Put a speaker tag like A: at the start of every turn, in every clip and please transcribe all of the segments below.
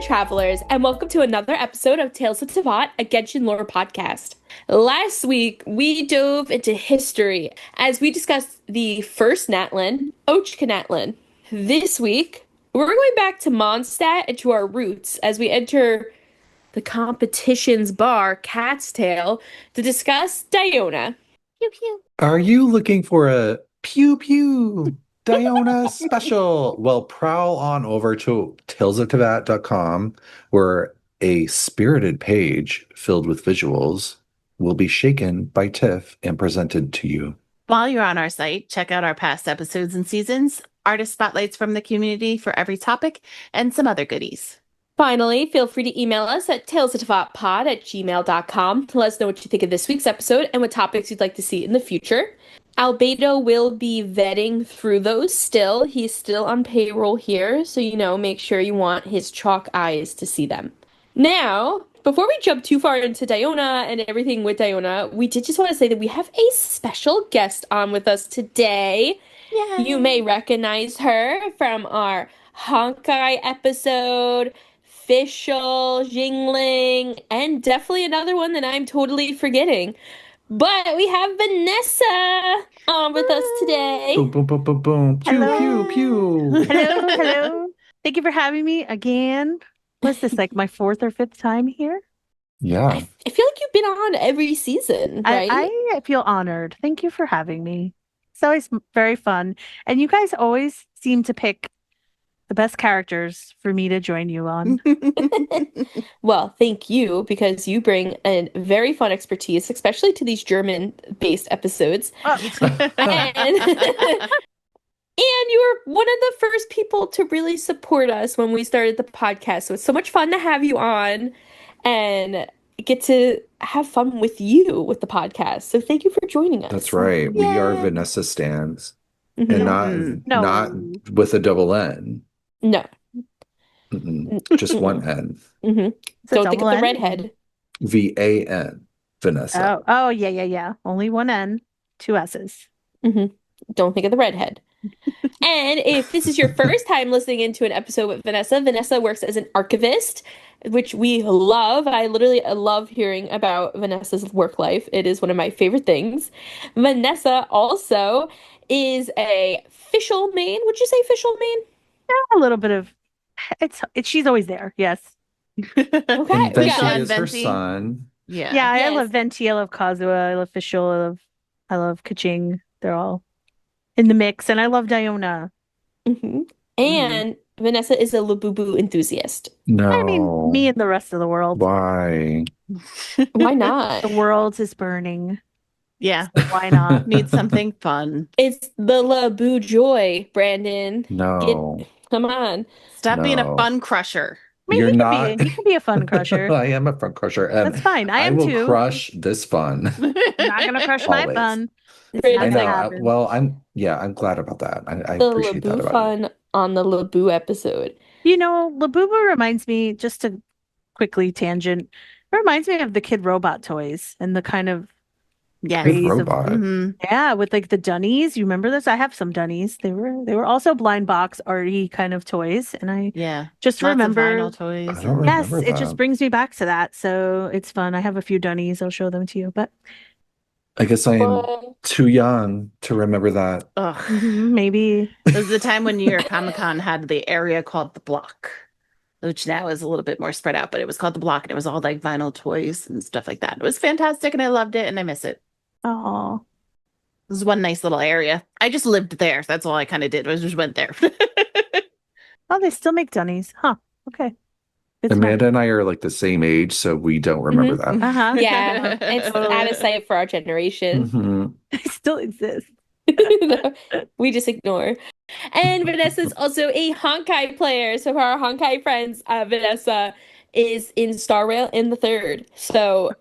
A: travelers, and welcome to another episode of Tales of Teyvat, a Genshin Lore Podcast. Last week, we dove into history as we discussed the first Natlan, Natlan. This week, we're going back to Mondstadt and to our roots as we enter the competition's bar, Cat's Tail, to discuss Diona.
B: Pew pew.
C: Are you looking for a pew pew Diona special? Well, prowl on over to talesofteyvat.com, where a spirited page filled with visuals will be shaken by Tiff and presented to you.
B: While you're on our site, check out our past episodes and seasons, artist spotlights from the community for every topic, and some other goodies.
A: Finally, feel free to email us at talesofteyvatpod@gmail.com to let us know what you think of this week's episode and what topics you'd like to see in the future. Albedo will be vetting through those still. He's still on payroll here, so make sure you want his chalk eyes to see them. Now, before we jump too far into Diona and everything with Diona, we did just want to say that we have a special guest on with us today.
B: Yay.
A: You may recognize her from our Honkai episode, Fischl, Xiangling, and definitely another one that I'm totally forgetting. But we have Vanessa on with us today.
C: Boom, boom, boom, boom, boom. Pew,
D: Hello.
C: pew, pew.
D: Hello. Thank you for having me again. What's this, like my fourth or fifth time here?
C: Yeah.
A: I feel like you've been on every season, right?
D: I feel honored. Thank you for having me. It's always very fun. And you guys always seem to pick the best characters for me to join you on.
A: Well, thank you, because you bring a very fun expertise, especially to these German-based episodes.
D: Oh.
A: And you were one of the first people to really support us when we started the podcast. So it's so much fun to have you on and get to have fun with you with the podcast. So thank you for joining us.
C: That's right. We are
D: Yay.
C: Vanessa stans.
A: Mhm.
C: And
D: No.
C: not with a double N.
A: No.
C: Just one N.
A: Mm-hmm.
D: It's a
A: Don't think of
D: double
A: the
D: N?
A: redhead.
C: VAN. Vanessa.
D: Oh, yeah. Only one N, two S's.
A: Don't think of the redhead. And if this is your first time listening into an episode with Vanessa, Vanessa works as an archivist, which we love. I literally love hearing about Vanessa's work life. It is one of my favorite things. Vanessa also is a Fischl main. Would you say Fischl main?
D: A little bit of it's she's always there. Yes.
A: Okay.
C: And
A: we
C: Venti
A: got
C: is her
B: Venti.
C: son.
B: Yeah.
D: Yeah, I
A: Yes.
D: love Venti, I love Kazuha, I love Fischl, I love Kaching. They're all in the mix, and I love Diona.
A: And Vanessa is a Labubu enthusiast.
C: No.
D: I mean, me and the rest of the world.
C: Why?
A: Why not?
D: The world is burning.
B: Yeah.
D: Why not?
B: Need something fun.
A: It's the Labu joy, Brandon.
C: No.
A: Come on.
B: Stop being a
C: No.
B: fun crusher.
D: I mean,
C: You're
D: you
C: not.
D: you can be a fun crusher.
C: I am a fun crusher. And
D: That's fine. I am
C: will
D: too.
C: crush this fun.
D: I'm not gonna crush my
C: Always.
D: fun. It's
A: Brandon,
C: I
D: not
C: know.
D: gonna
A: like,
D: happen.
C: Well, I'm glad about that. I
A: The
C: appreciate that
A: Labu
C: about
A: fun on the Labu episode.
D: Labubu reminds me, just to quickly tangent, it reminds me of the Kid Robot toys and the kind of
B: Yeah.
C: Kid
D: craze of
C: Robot.
D: yeah, with like the Dunnies. You remember this? I have some Dunnies. They were also blind box arty kind of toys, and I
B: Yeah.
D: just
B: Lots of
D: remember.
B: vinyl toys.
C: I don't
D: Yes,
C: remember
D: it just
C: that.
D: brings me back to that. So it's fun. I have a few Dunnies. I'll show them to you. But
C: I guess I am
A: But
C: too young to remember that.
B: Ugh.
D: maybe
B: It was the time when New York Comic Con had the area called the Block, which now is a little bit more spread out, but it was called the Block, and it was all like vinyl toys and stuff like that. It was fantastic, and I loved it, and I miss it.
D: oh,
B: This is one nice little area. I just lived there. That's all I kind of did, was just went there.
D: they still make Dunnies, huh? Okay, it's
C: Amanda and I are like the same age, so we don't remember that.
D: uh-huh.
A: yeah, it's out of sight for our generation.
C: Mhm.
D: They still exist.
A: We just ignore. And Vanessa's also a Honkai player. So for our Honkai friends, Vanessa is in Star Rail in the third. So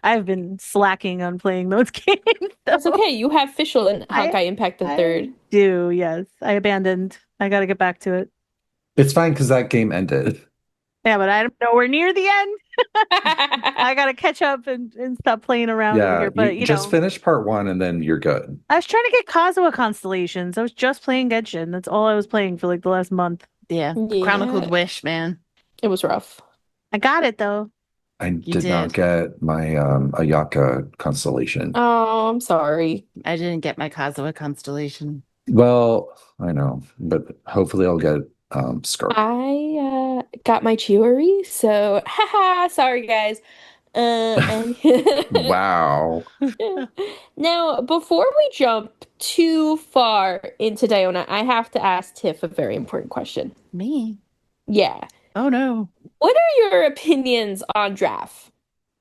D: I've been slacking on playing those games.
A: that's
D: though.
A: okay. You have Fischl and Honkai Impact the
D: I
A: third.
D: do, yes. I abandoned. I got to get back to it.
C: It's fine because that game ended.
D: Yeah, but I'm nowhere near the end. I got to catch up and stop playing around over
C: Yeah,
D: here. But
C: you just finish part one and then you're good.
D: I was trying to get Kazuha Constellations. I was just playing Genshin. That's all I was playing for like the last month.
B: Yeah.
A: Yeah.
B: Chronicled Wish, man.
A: It was rough.
D: I got it though.
C: I
B: You
C: did not
B: did.
C: get my Ayaka constellation.
A: Oh, I'm sorry.
B: I didn't get my Kazuha constellation.
C: Well, I know, but hopefully I'll get Scarf.
A: I got my Chiori, so haha, sorry guys. And
C: Wow.
A: Now, before we jump too far into Diona, I have to ask Tiff a very important question.
B: Me?
A: Yeah.
B: Oh no.
A: What are your opinions on Draft?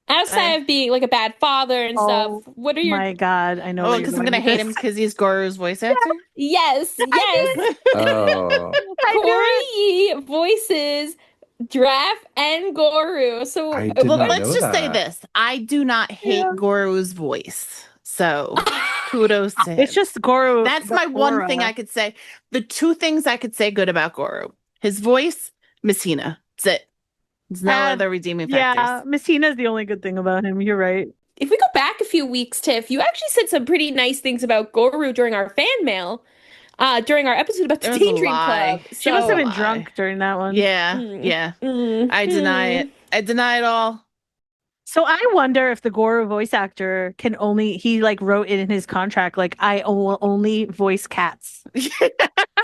A: Outside of being like a bad father and
D: Oh
A: stuff, what are your
D: my God, I know
B: Oh,
D: where you're
B: because I'm
D: going
B: gonna
D: with
B: hate
D: this.
B: him because he's Goru's voice actor?
A: Yes, yes.
C: Oh,
D: I knew it.
A: Corey voices Draft and Goru. So
C: I did
B: Well,
C: not
B: let's
C: know
B: just say
C: that.
B: this. I do not hate
D: Yeah.
B: Goru's voice. So kudos to him.
D: It's just Goro.
B: That's
D: the
B: my one
D: aura.
B: thing I could say. The two things I could say good about Goru. His voice, Miss Hina. That's it. There's no other redeeming
D: Yeah,
B: factors.
D: Messina's the only good thing about him. You're right.
A: if we go back a few weeks, Tiff, you actually said some pretty nice things about Goru during our fan mail, during our episode about the
B: There was a
A: Daydream
B: lie.
A: Club.
D: She must have
A: So,
D: been
B: lie.
D: drunk during that one.
B: Yeah,
A: Mm.
B: yeah.
A: mm,
B: I deny
A: mm.
B: it. I deny it all.
D: So I wonder if the Goro voice actor can only, he like wrote it in his contract, like I will only voice cats.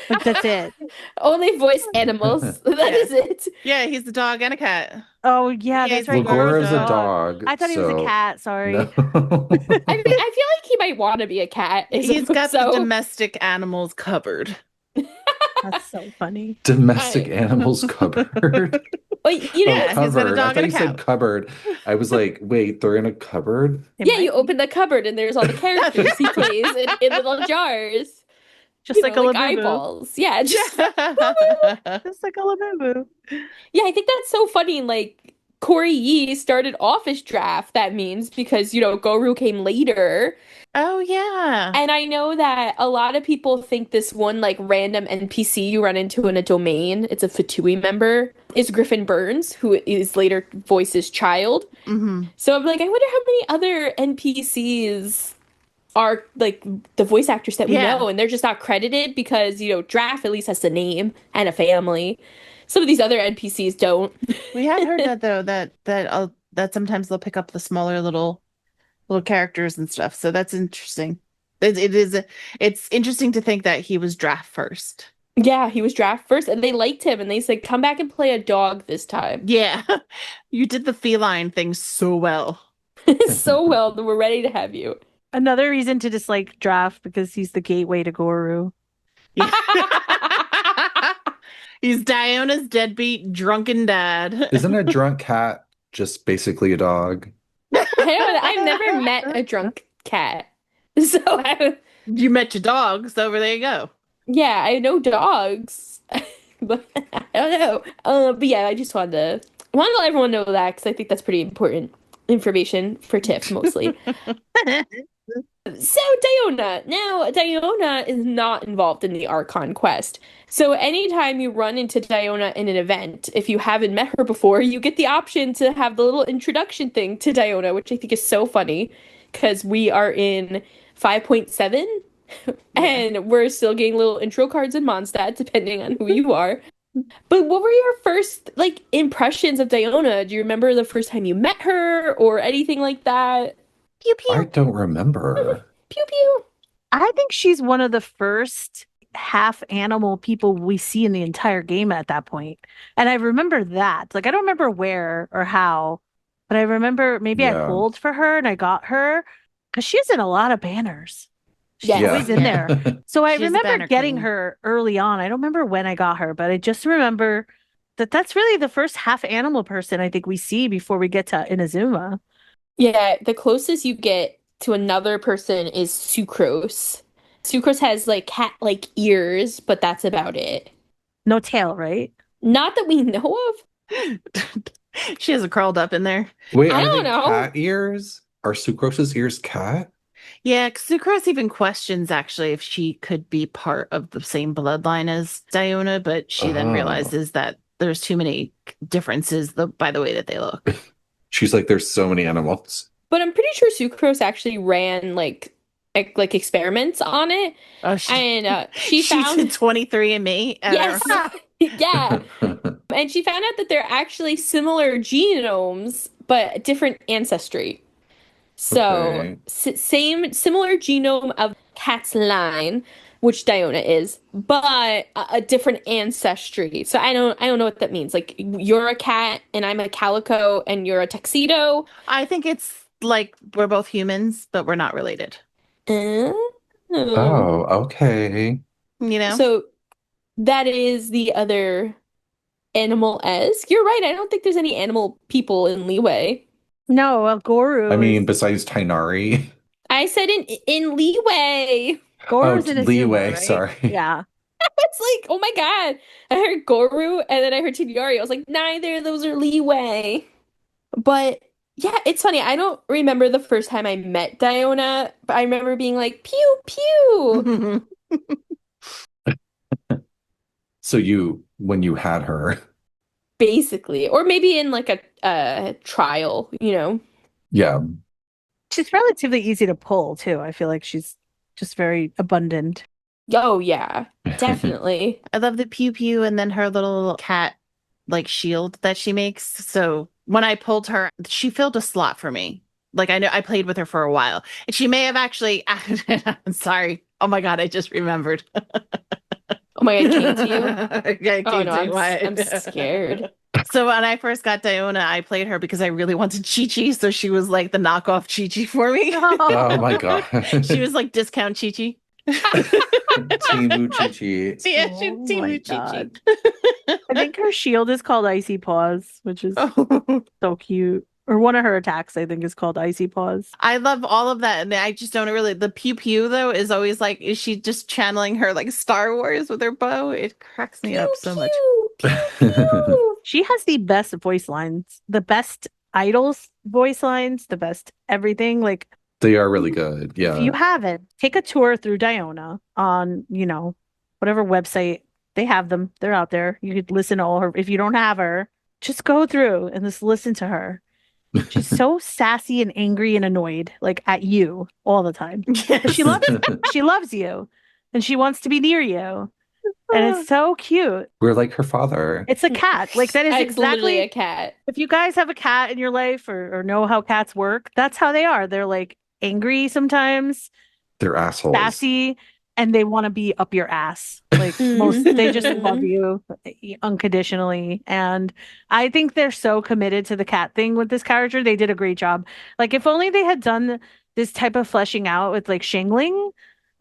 D: Like that's it.
A: Only voice animals. That is it.
B: Yeah, he's a dog and a cat.
D: Oh yeah,
B: Yeah,
D: that's
B: he's
D: right.
B: a
C: Well,
B: Goro's
C: Goro's a dog.
D: I thought he was a
C: so
D: cat. Sorry.
C: no.
A: I feel like he might want to be a cat.
B: He's got the
A: so
B: domestic animals covered.
D: That's so funny.
C: Domestic animals cupboard.
A: well, you know,
B: Yeah, he's got a
C: Cupboard.
B: dog
C: I thought
B: and
C: you
B: a
C: said
B: cat.
C: cupboard. I was like, wait, they're in a cupboard?
D: It
A: yeah,
D: might
A: you
D: be.
A: open the cupboard and there's all the characters he plays in little jars.
D: Just
A: You
D: like
A: know,
D: a
A: like
D: Labubu.
A: eyeballs. Yeah, just
D: Just like a Labubu.
A: yeah, I think that's so funny. Like Corey Yee started off as Draft, that means because Goru came later.
B: Oh yeah.
A: And I know that a lot of people think this one like random NPC you run into in a domain, it's a Fatui member, is Griffin Burns, who is later voices Child.
B: hmm
A: So I'm like, I wonder how many other NPCs are like the voice actors that we
B: Yeah.
A: know, and they're just not credited because Draft at least has a name and a family. Some of these other NPCs don't.
B: We had heard that though, that sometimes they'll pick up the smaller little characters and stuff. So that's interesting. It's interesting to think that he was Draft first.
A: Yeah, he was Draft first, and they liked him, and they said, "Come back and play a dog this time."
B: Yeah. You did the feline thing so well.
A: So well that we're ready to have you.
D: Another reason to dislike Draft because he's the gateway to Goru.
B: He's Diona's deadbeat drunken dad.
C: Isn't a drunk cat just basically a dog?
A: I've never met a drunk cat, so
B: You met your dog, so there you go.
A: yeah, I know dogs, but I don't know. But yeah, I just wanted to let everyone know that because I think that's pretty important information for Tiff mostly. So Diona. Now, Diona is not involved in the Archon quest. So anytime you run into Diona in an event, if you haven't met her before, you get the option to have the little introduction thing to Diona, which I think is so funny because we are in 5.7 and we're still getting little intro cards in Mondstadt, depending on who you are. But what were your first impressions of Diona? Do you remember the first time you met her or anything like that?
B: Pew pew.
C: I don't remember.
A: Pew pew.
D: I think she's one of the first half animal people we see in the entire game at that point. And I remember that. Like, I don't remember where or how, but I remember maybe I
C: Yeah.
D: pulled for her and I got her because she's in a lot of banners. She's
A: Yes.
D: always in there. So I
B: She's a
D: remember
B: banner
D: getting
B: queen.
D: her early on. I don't remember when I got her, but I just remember that that's really the first half animal person I think we see before we get to Inazuma.
A: Yeah, the closest you get to another person is Sucrose. Sucrose has like cat-like ears, but that's about it.
D: No tail, right?
A: Not that we know of.
B: She hasn't crawled up in there.
C: Wait,
A: I
C: are
A: don't
C: they
A: know.
C: cat ears? Are Sucrose's ears cat?
B: Yeah, Sucrose even questions actually if she could be part of the same bloodline as Diona, but she then
C: Oh.
B: realizes that there's too many differences by the way that they look.
C: She's like, there's so many animals.
A: But I'm pretty sure Sucrose actually ran like like experiments on it,
B: Oh,
A: and she
B: she
A: found
B: did 23andMe.
A: yes, yeah, and she found out that they're actually similar genomes but different ancestry. So
C: Okay.
A: similar genome of Kätzlein, which Diona is, but a different ancestry. So I don't know what that means. Like you're a cat and I'm a calico and you're a tuxedo.
B: I think it's like we're both humans, but we're not related.
A: Oh.
C: Oh, okay.
B: You know?
A: So that is the other animal-esque. You're right. I don't think there's any animal people in Leeway.
D: No, Guru.
C: I mean, besides Tainari.
A: I said in Leeway.
D: Goru's
C: Oh,
D: in a
C: Leeway,
D: right?
C: sorry.
D: Yeah.
A: It's like, oh my God. I heard Goru and then I heard Tinyari. I was like, neither of those are Leeway. But yeah, it's funny. I don't remember the first time I met Diona, but I remember being like, pew, pew.
C: So when you had her.
A: Basically. Or maybe in like a trial, you know?
C: Yeah.
D: She's relatively easy to pull too. I feel like she's just very abundant.
A: Oh, yeah, definitely.
B: I love the pew pew and then her little cat like shield that she makes. So when I pulled her, she filled a slot for me. Like I know I played with her for a while. And she may have actually I'm sorry. Oh my God, I just remembered.
A: Oh my God, it came to you?
B: Yeah, it
A: Oh
B: came
A: no,
B: to me.
A: I'm scared.
B: So when I first got Diona, I played her because I really wanted Chi-Chi. So she was like the knockoff Chi-Chi for me.
C: Oh my God.
B: She was like discount Chi-Chi.
C: Timu Chichi.
B: Yeah,
D: Oh
B: she
D: my
B: Timu
D: God.
B: Chi-Chi.
D: I think her shield is called Icy Paws, which is
B: Oh.
D: so cute. Or one of her attacks, I think, is called Icy Paws.
B: I love all of that. And I just don't really. The pew pew, though, is always like, is she just channeling her like Star Wars with her bow? It cracks me up so much.
A: Pew, pew, pew.
D: She has the best voice lines, the best idols voice lines, the best everything. Like,
C: They are really good.
D: if you
C: Yeah.
D: haven't, take a tour through Diona on, whatever website. They have them. They're out there. You could listen to all her. If you don't have her, just go through and just listen to her. She's so sassy and angry and annoyed, like at you all the time. But she loves you and she wants to be near you. And it's so cute.
C: We're like her father.
D: It's a cat. Like that is
A: It's literally
D: exactly
A: a cat.
D: if you guys have a cat in your life or know how cats work, that's how they are. They're like angry sometimes,
C: They're assholes.
D: sassy, and they want to be up your ass. Like they just love you unconditionally. And I think they're so committed to the cat thing with this character. They did a great job. Like if only they had done this type of fleshing out with like Xiangling.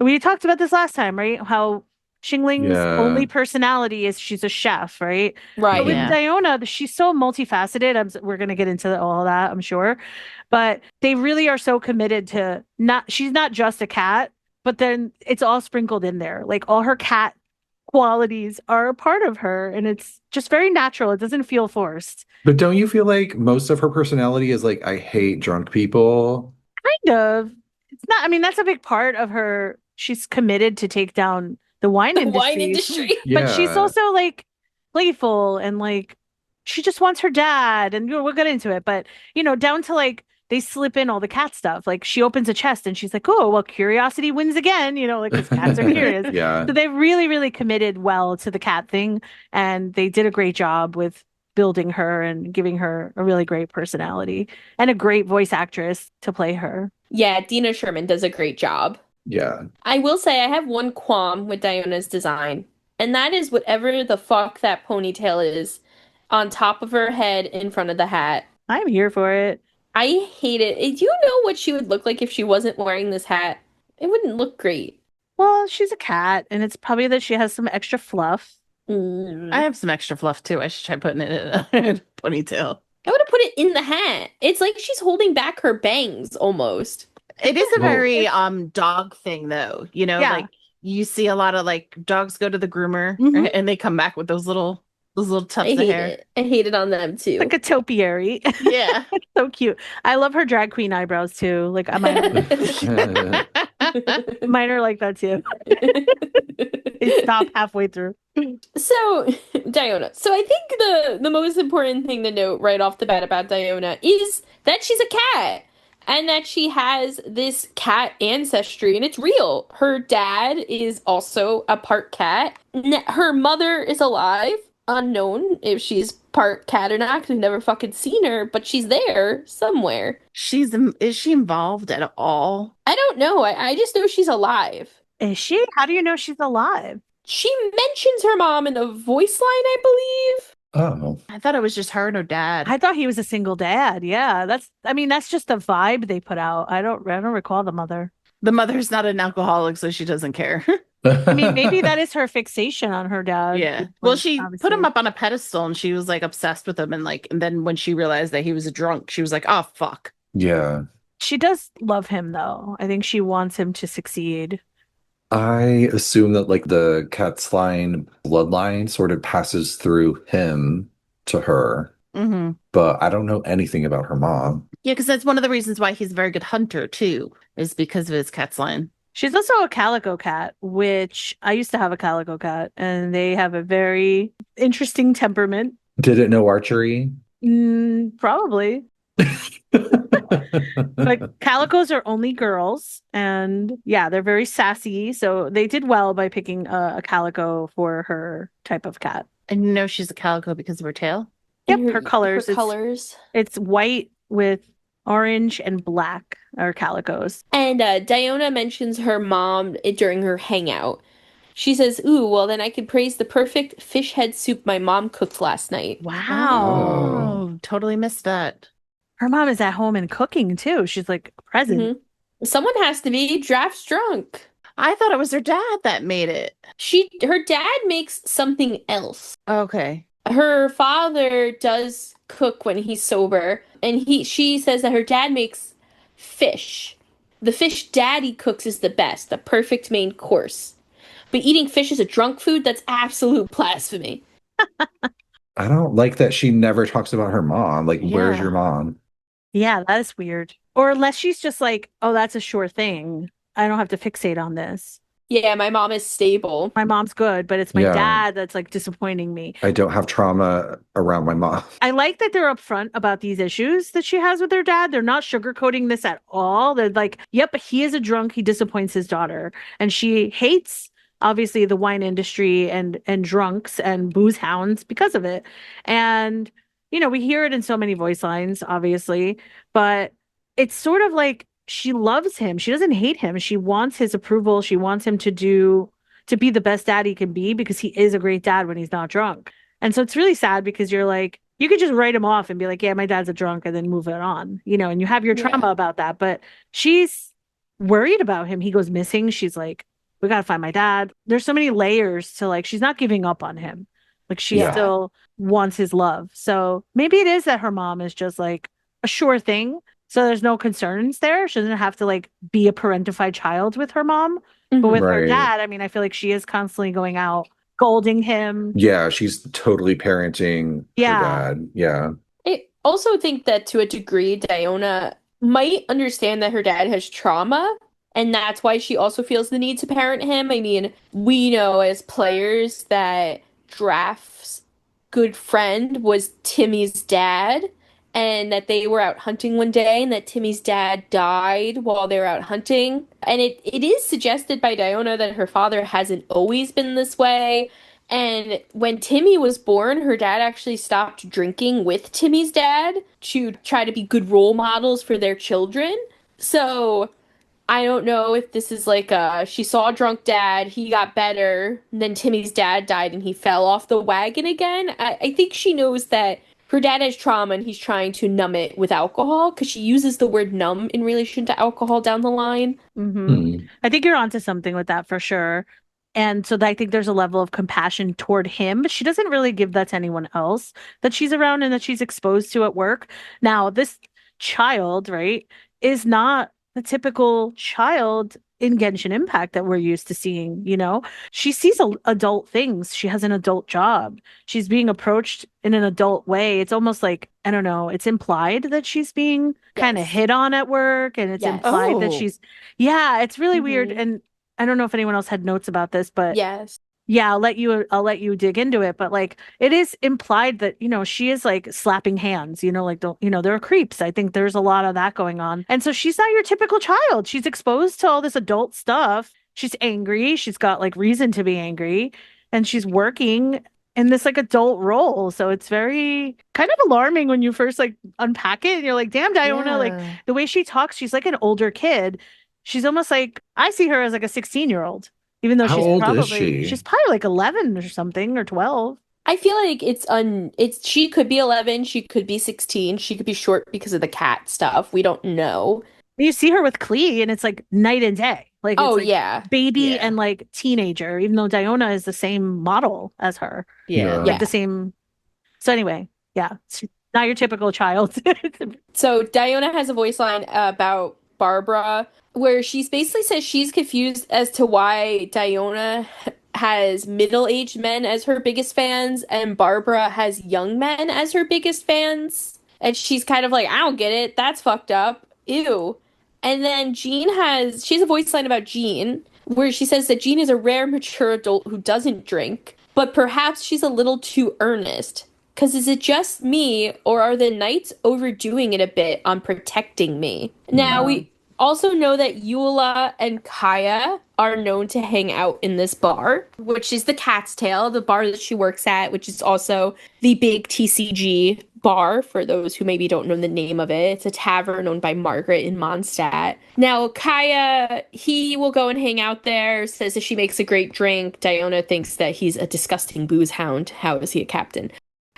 D: We talked about this last time, right? How Xingling's only personality is she's a chef, right?
A: Right.
D: But with
B: Yeah.
D: Diona, she's so multifaceted. We're going to get into all of that, I'm sure. But they really are so committed to she's not just a cat, but then it's all sprinkled in there. Like all her cat qualities are a part of her, and it's just very natural. It doesn't feel forced.
C: But don't you feel like most of her personality is like, I hate drunk people?
D: Kind of. It's not, I mean, that's a big part of her. She's committed to take down the wine industry.
A: Wine industry.
D: But she's
C: Yeah.
D: also like playful and like she just wants her dad. And we'll get into it. But, down to like they slip in all the cat stuff. Like she opens a chest and she's like, oh, well, curiosity wins again, like because cats are curious.
C: Yeah.
D: So they really, really committed well to the cat thing. And they did a great job with building her and giving her a really great personality and a great voice actress to play her.
A: Yeah, Dina Sherman does a great job.
C: Yeah.
A: I will say I have one qualm with Diona's design, and that is whatever the fuck that ponytail is on top of her head in front of the hat.
D: I'm here for it.
A: I hate it. Do you know what she would look like if she wasn't wearing this hat? It wouldn't look great.
D: Well, she's a cat, and it's probably that she has some extra fluff.
B: I have some extra fluff too. I should try putting it in a ponytail.
A: I would have put it in the hat. It's like she's holding back her bangs almost.
B: It is a
C: Well-
B: very dog thing though.
D: Yeah.
B: Like you see a lot of like dogs go to the groomer
D: Mhm.
B: and they come back with those little tufts
A: I
B: of
A: hate
B: hair.
A: it. I hate it on them too.
D: Like a topiary.
B: Yeah.
D: So cute. I love her drag queen eyebrows too. Like mine are like that too. They stop halfway through.
A: So, Diona. So I think the most important thing to note right off the bat about Diona is that she's a cat. and that she has this cat ancestry, and it's real. Her dad is also a part cat. Her mother is alive, unknown if she's part cat or not, because we've never fucking seen her, but she's there somewhere.
B: Is she involved at all?
A: I don't know. I just know she's alive.
D: Is she? How do you know she's alive?
A: She mentions her mom in a voice line, I believe.
C: Oh.
B: I thought it was just her and her dad.
D: I thought he was a single dad. Yeah, that's just the vibe they put out. I don't recall the mother.
B: The mother's not an alcoholic, so she doesn't care.
D: I mean, maybe that is her fixation on her dad.
B: Yeah. Well, she
D: Obviously.
B: put him up on a pedestal and she was like obsessed with him. And then when she realized that he was a drunk, she was like, oh, fuck.
C: Yeah.
D: She does love him, though. I think she wants him to succeed.
C: I assume that like the Kätzlein bloodline sort of passes through him to her,
B: Mm-hmm.
C: but I don't know anything about her mom.
B: Yeah, because that's one of the reasons why he's a very good hunter, too, is because of his cat's line.
D: She's also a calico cat, which I used to have a calico cat, and they have a very interesting temperament.
C: Did it know archery?
D: Probably. But calicos are only girls, and yeah, they're very sassy. So they did well by picking a calico for her type of cat.
B: And you know she's a calico because of her tail?
D: Yep,
A: And
D: her colors.
A: Her colors.
D: It's white with orange and black are calicos.
A: And Diona mentions her mom during her hangout. She says, ooh, well, then I could praise the perfect fish head soup my mom cooked last night.
D: Wow.
B: Oh, totally missed that.
D: Her mom is at home and cooking too. She's like present.
A: Mhm. Someone has to be draft drunk.
B: I thought it was her dad that made it.
A: Her dad makes something else.
B: Okay.
A: Her father does cook when he's sober, and she says that her dad makes fish. The fish daddy cooks is the best, the perfect main course. But eating fish as a drunk food, that's absolute blasphemy.
C: I don't like that she never talks about her mom. Like, where's
B: Yeah.
C: your mom?
D: Yeah, that is weird. Or unless she's just like, oh, that's a sure thing. I don't have to fixate on this.
A: Yeah, my mom is stable.
D: My mom's good, but it's my
C: Yeah.
D: dad that's like disappointing me.
C: I don't have trauma around my mom.
D: I like that they're upfront about these issues that she has with her dad. They're not sugarcoating this at all. They're like, yep, he is a drunk. He disappoints his daughter. And she hates, obviously, the wine industry and drunks and boozehounds because of it. And, you know, we hear it in so many voice lines, obviously, but it's sort of like she loves him. She doesn't hate him. She wants his approval. She wants him to be the best dad he can be because he is a great dad when he's not drunk. And so it's really sad because you're like, you could just write him off and be like, yeah, my dad's a drunk and then move it on, you know, and you have your trauma about that. But she's worried about him. He goes missing. She's like, we got to find my dad. There's so many layers to like, she's not giving up on him. Like she still wants his love. So maybe it is that her mom is just like a sure thing. So there's no concerns there. She doesn't have to like be a parentified child with her mom. But with her
C: Right.
D: dad, I mean, I feel like she is constantly going out, scolding him.
C: Yeah, she's totally parenting
D: Yeah.
C: her dad. Yeah.
A: I also think that to a degree, Diona might understand that her dad has trauma, and that's why she also feels the need to parent him. I mean, we know as players that Draft's good friend was Timmy's dad, and that they were out hunting one day, and that Timmy's dad died while they were out hunting. And it is suggested by Diona that her father hasn't always been this way. And when Timmy was born, her dad actually stopped drinking with Timmy's dad to try to be good role models for their children. So I don't know if this is like she saw a drunk dad, he got better, and then Timmy's dad died and he fell off the wagon again. I think she knows that her dad has trauma and he's trying to numb it with alcohol, because she uses the word numb in relation to alcohol down the line.
C: Mm.
D: I think you're onto something with that for sure. And so I think there's a level of compassion toward him, but she doesn't really give that to anyone else that she's around and that she's exposed to at work. Now, this child, right, is not the typical child in Genshin Impact that we're used to seeing, you know? She sees adult things. She has an adult job. She's being approached in an adult way. It's almost like, I don't know, it's implied that she's being kind of hit on at work, and it's implied that she's, it's really weird. And I don't know if anyone else had notes about this, but
A: Yes.
D: Yeah, I'll let you dig into it, but like it is implied that, she is like slapping hands, like don't, there are creeps. I think there's a lot of that going on. And so she's not your typical child. She's exposed to all this adult stuff. She's angry. She's got like reason to be angry, and she's working in this like adult role. So it's very kind of alarming when you first like unpack it and you're like, damn, Diona, like
B: Yeah.
D: the way she talks, she's like an older kid. She's almost like I see her as like a 16-year-old. Even though
C: How old is she?
D: she's probably like 11 or something or 12.
A: I feel like it's she could be 11, she could be 16, she could be short because of the cat stuff. We don't know.
D: You see her with Klee and it's like night and day. Like
A: Oh
D: it's like
A: yeah.
D: baby
B: Yeah.
D: and like teenager, even though Diona is the same model as her.
B: Yeah.
D: Like the same. So anyway, yeah. She's not your typical child.
A: So Diona has a voice line about Barbara where she's basically says she's confused as to why Diona has middle-aged men as her biggest fans and Barbara has young men as her biggest fans. And she's kind of like, I don't get it. That's fucked up. Ew. And then she has a voice line about Jean where she says that Jean is a rare, mature adult who doesn't drink, but perhaps she's a little too earnest. Because is it just me, or are the knights overdoing it a bit on protecting me? Now, we also know that Eula and Kaya are known to hang out in this bar, which is the Cat's Tail, the bar that she works at, which is also the big TCG bar, for those who maybe don't know the name of it. It's a tavern owned by Margaret in Mondstadt. Now, Kaya, he will go and hang out there, says that she makes a great drink. Diona thinks that he's a disgusting boozehound. How is he a captain?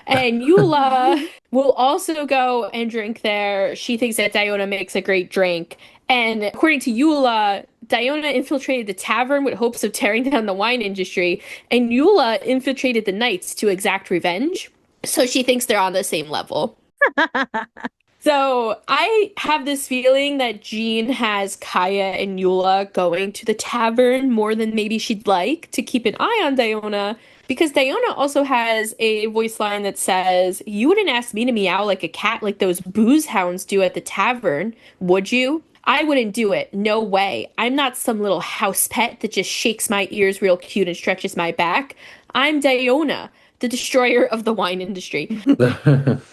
A: And Eula will also go and drink there. She thinks that Diona makes a great drink. And according to Eula, Diona infiltrated the tavern with hopes of tearing down the wine industry, and Eula infiltrated the knights to exact revenge. So she thinks they're on the same level. So I have this feeling that Jean has Kaya and Eula going to the tavern more than maybe she'd like to keep an eye on Diona, because Diona also has a voice line that says, "You wouldn't ask me to meow like a cat like those boozehounds do at the tavern, would you? I wouldn't do it. No way. I'm not some little house pet that just shakes my ears real cute and stretches my back. I'm Diona, the destroyer of the wine industry."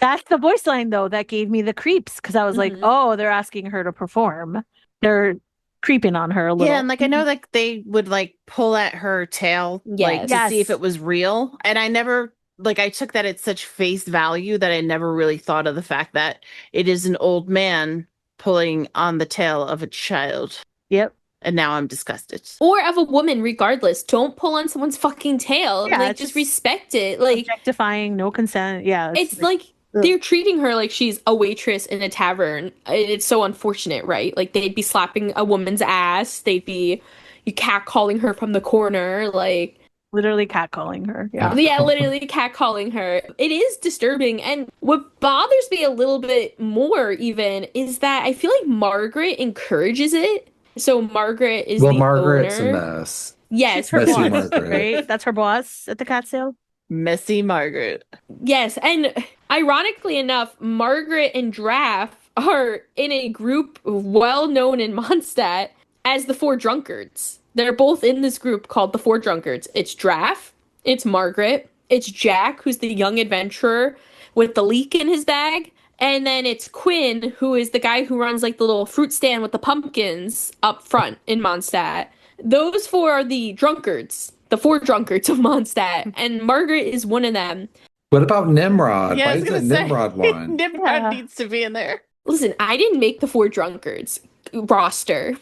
D: That's the voice line though that gave me the creeps because I was like, oh, they're asking her to perform. They're creeping on her a little.
B: Yeah, and like I know like they would like pull at her tail like to
D: Yes.
B: see if it was real. And I never like I took that at such face value that I never really thought of the fact that it is an old man pulling on the tail of a child.
D: Yep.
B: And now I'm disgusted.
A: Or of a woman, regardless. Don't pull on someone's fucking tail.
D: Yeah,
A: like,
D: it's
A: just respect it. Like,
D: Objectifying, no consent. Yeah.
A: it's like they're treating her like she's a waitress in a tavern. It's so unfortunate, right? Like, they'd be slapping a woman's ass. They'd be catcalling her from the corner. Like,
D: literally catcalling her. Yeah.
A: yeah, literally catcalling her. It is disturbing. And what bothers me a little bit more, even, is that I feel like Margaret encourages it. So Margaret is the
C: Margaret's
A: owner.
C: a mess.
A: Yes,
D: She's her
C: Messy
D: boss,
C: Margaret.
D: right? That's her boss at the cat sale.
B: Messy Margaret.
A: Yes, and ironically enough, Margaret and Draff are in a group well known in Mondstadt as the Four Drunkards. They're both in this group called the Four Drunkards. It's Draff, it's Margaret, it's Jack, who's the young adventurer with the leek in his bag, and then it's Quinn, who is the guy who runs like the little fruit stand with the pumpkins up front in Mondstadt. Those four are the drunkards, the Four Drunkards of Mondstadt, and Margaret is one of them.
C: What about Nimrod?
B: Yeah, I
C: Why
B: was
C: is
B: gonna
C: it
B: say,
C: Nimrod one?
B: Nimrod
D: Yeah.
B: needs to be in there.
A: Listen, I didn't make the Four Drunkards roster.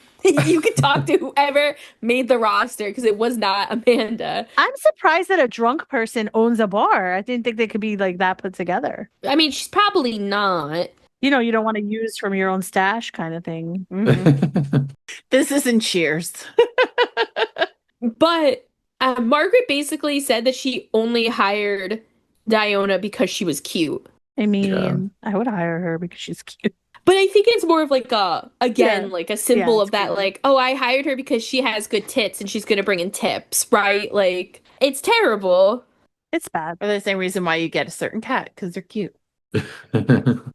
A: You can talk to whoever made the roster because it was not Amanda.
D: I'm surprised that a drunk person owns a bar. I didn't think they could be like that put together.
A: I mean, she's probably not.
D: You don't want to use from your own stash kind of thing.
B: This isn't Cheers.
A: But Margaret basically said that she only hired Diona because she was cute.
D: I mean,
C: Yeah.
D: I would hire her because she's cute.
A: But I think it's more of like like a symbol
D: Yeah,
A: of that,
D: it's
A: like, oh, I hired her because she has good tits and she's gonna bring in tips, right? Like, it's terrible.
D: It's bad.
B: Or the same reason why you get a certain cat, because they're cute.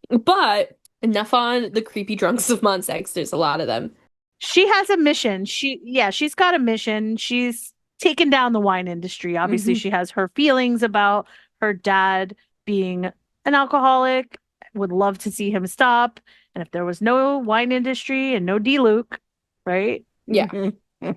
A: But enough on the creepy drunks of Mondstadt. There's a lot of them.
D: She has a mission. She's got a mission. She's taken down the wine industry. Obviously, she has her feelings about her dad being an alcoholic, would love to see him stop. And if there was no wine industry and no D-Luke, right?
A: Yeah.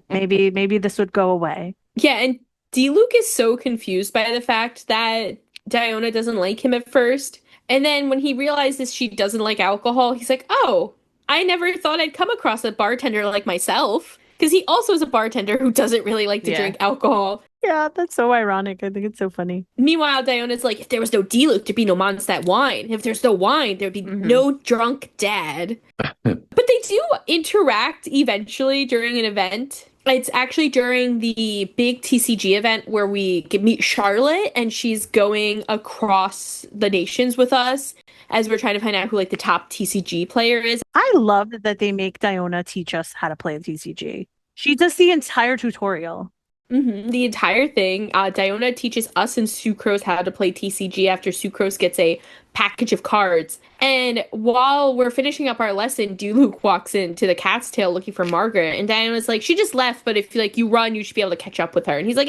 D: Maybe this would go away.
A: Yeah, and D-Luke is so confused by the fact that Diona doesn't like him at first. And then when he realizes she doesn't like alcohol, he's like, oh, I never thought I'd come across a bartender like myself. Because he also is a bartender who doesn't really like to drink alcohol.
D: Yeah, that's so ironic. I think it's so funny.
A: Meanwhile, Diona's like, if there was no D-Luke, there'd be no Mondstadt wine. If there's no wine, there'd be no drunk dad. But they do interact eventually during an event. It's actually during the big TCG event where we meet Charlotte, and she's going across the nations with us as we're trying to find out who like the top TCG player is.
D: I love that they make Diona teach us how to play a TCG. She does the entire tutorial.
A: The entire thing. Diona teaches us and Sucrose how to play TCG after Sucrose gets a package of cards. And while we're finishing up our lesson, D-Luke walks into the Cat's Tail looking for Margaret. And Diona's like, she just left, but if you run, you should be able to catch up with her. And he's like,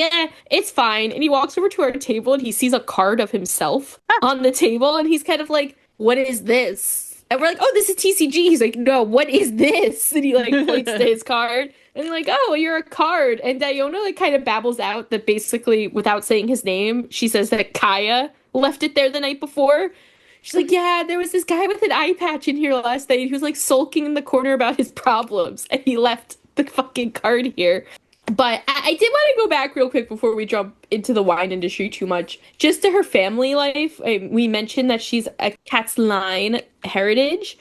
A: it's fine. And he walks over to our table and he sees a card of himself on the table. And he's kind of like, what is this? And we're like, oh, this is TCG. He's like, no, what is this? And he like points to his card. And like, oh, you're a card. And Diona like kind of babbles out that basically, without saying his name, she says that Kaya left it there the night before. She's like, yeah, there was this guy with an eye patch in here last night. He was like sulking in the corner about his problems. And he left the fucking card here. But I did want to go back real quick before we jump into the wine industry too much. Just to her family life. We mentioned that she's a Kätzlein heritage.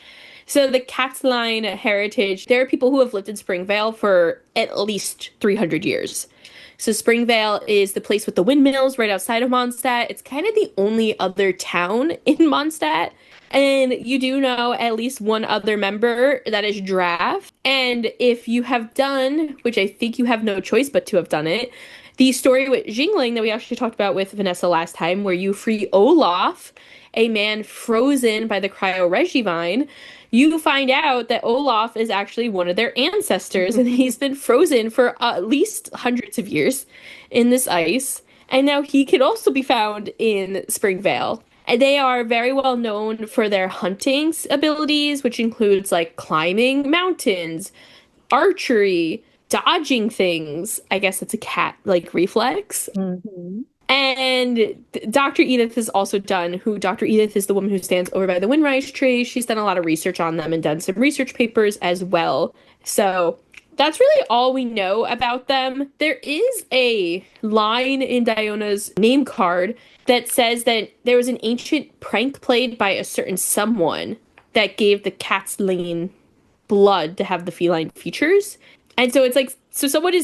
A: So the Kätzlein heritage, there are people who have lived in Springvale for at least 300 years. So Springvale is the place with the windmills right outside of Mondstadt. It's kind of the only other town in Mondstadt. And you do know at least one other member that is Draft. And if you have done, which I think you have no choice but to have done it, the story with Xiangling that we actually talked about with Vanessa last time, where you free Olaf, a man frozen by the cryoregivine, you find out that Olaf is actually one of their ancestors, and he's been frozen for at least hundreds of years in this ice. And now he can also be found in Springvale. And they are very well known for their hunting abilities, which includes like climbing mountains, archery, dodging things. I guess it's a cat like reflex. And Dr. Edith has also done, Dr. Edith is the woman who stands over by the windrise tree. She's done a lot of research on them and done some research papers as well. So that's really all we know about them. There is a line in Diona's name card that says that there was an ancient prank played by a certain someone that gave the Kätzlein blood to have the feline features. And so it's like,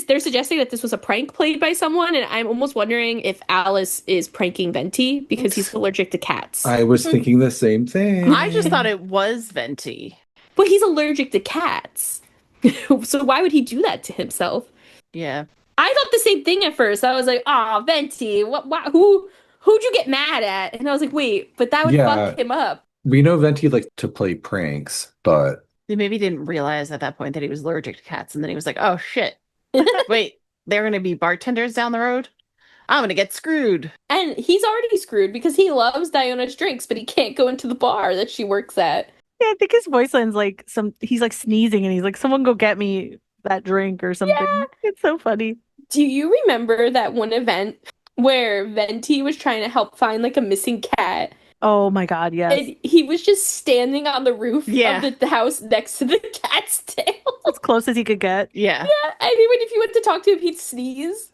A: they're suggesting that this was a prank played by someone, and I'm almost wondering if Alice is pranking Venti because he's allergic to cats.
C: I was thinking the same thing.
B: I just thought it was Venti.
A: But he's allergic to cats. So why would he do that to himself?
B: Yeah.
A: I thought the same thing at first. I was like, oh, Venti, who'd you get mad at? And I was like, wait, but that would fuck him up.
C: We know Venti likes to play pranks, but
B: They maybe didn't realize at that point that he was allergic to cats, and then he was like, oh shit. Wait, they're gonna be bartenders down the road? I'm gonna get screwed.
A: And he's already screwed because he loves Diona's drinks, but he can't go into the bar that she works at.
D: Yeah, I think his voice line's like he's like sneezing and he's like, someone go get me that drink or something. Yeah. It's so funny.
A: Do you remember that one event where Venti was trying to help find like a missing cat?
D: Oh my god, yes.
A: And he was just standing on the roof of the house next to the cat's tail.
D: As close as he could get.
B: Yeah.
A: Yeah. I mean, if you went to talk to him, he'd sneeze.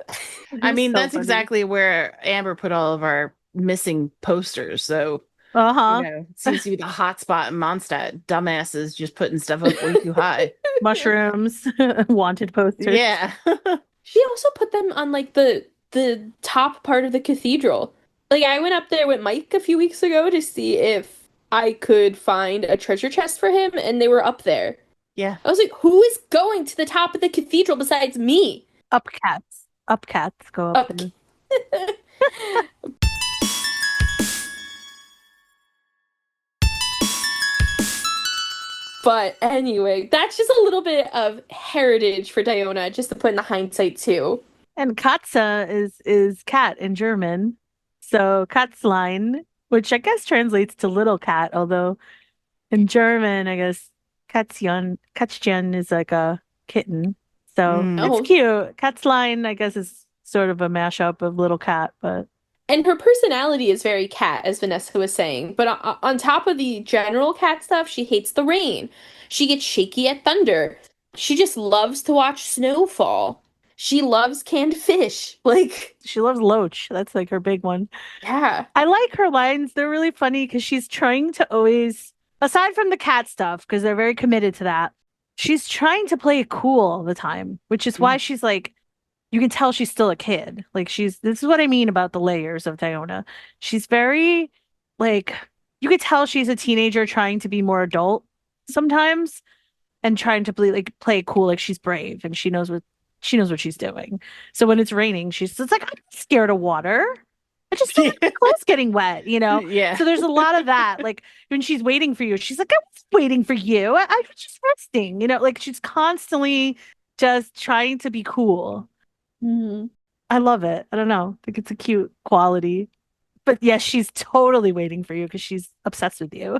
B: I mean,
D: so
B: that's
D: funny.
B: exactly where Amber put all of our missing posters. So, it seems to be the hot spot in Mondstadt. Dumbasses just putting stuff up way too high.
D: Mushrooms, wanted posters.
B: Yeah.
A: She also put them on like the top part of the cathedral. Like, I went up there with Mike a few weeks ago to see if I could find a treasure chest for him, and they were up there.
B: Yeah.
A: I was like, who is going to the top of the cathedral besides me?
D: Up cats. Up cats go up.
A: But anyway, that's just a little bit of heritage for Diona, just to put in the hindsight too.
D: And Katze is cat in German. So Kätzlein, which I guess translates to little cat, although in German, I guess Kätzchen is like a kitten. So it's
A: Oh.
D: cute. Kätzlein, I guess, is sort of a mashup of little cat, but
A: And her personality is very cat, as Vanessa was saying. But on top of the general cat stuff, she hates the rain. She gets shaky at thunder. She just loves to watch snowfall. She loves canned fish. Like,
D: she loves Loach. That's like her big one.
A: yeah.
D: I like her lines. They're really funny because she's trying to always, aside from the cat stuff, because they're very committed to that, she's trying to play it cool all the time, which is why she's like, you can tell she's still a kid. Like this is what I mean about the layers of Diona. She's very, like, you could tell she's a teenager trying to be more adult sometimes and trying to play it cool, like she's brave and she knows what she's doing. So when it's raining, she's just like, I'm not scared of water. I just don't like my clothes getting wet, you know?
B: Yeah.
D: So there's a lot of that. Like when she's waiting for you, she's like, I was waiting for you. I was just resting, you know, like she's constantly just trying to be cool.
A: Mhm.
D: I love it. I don't know. I think it's a cute quality. But yes, she's totally waiting for you because she's obsessed with you.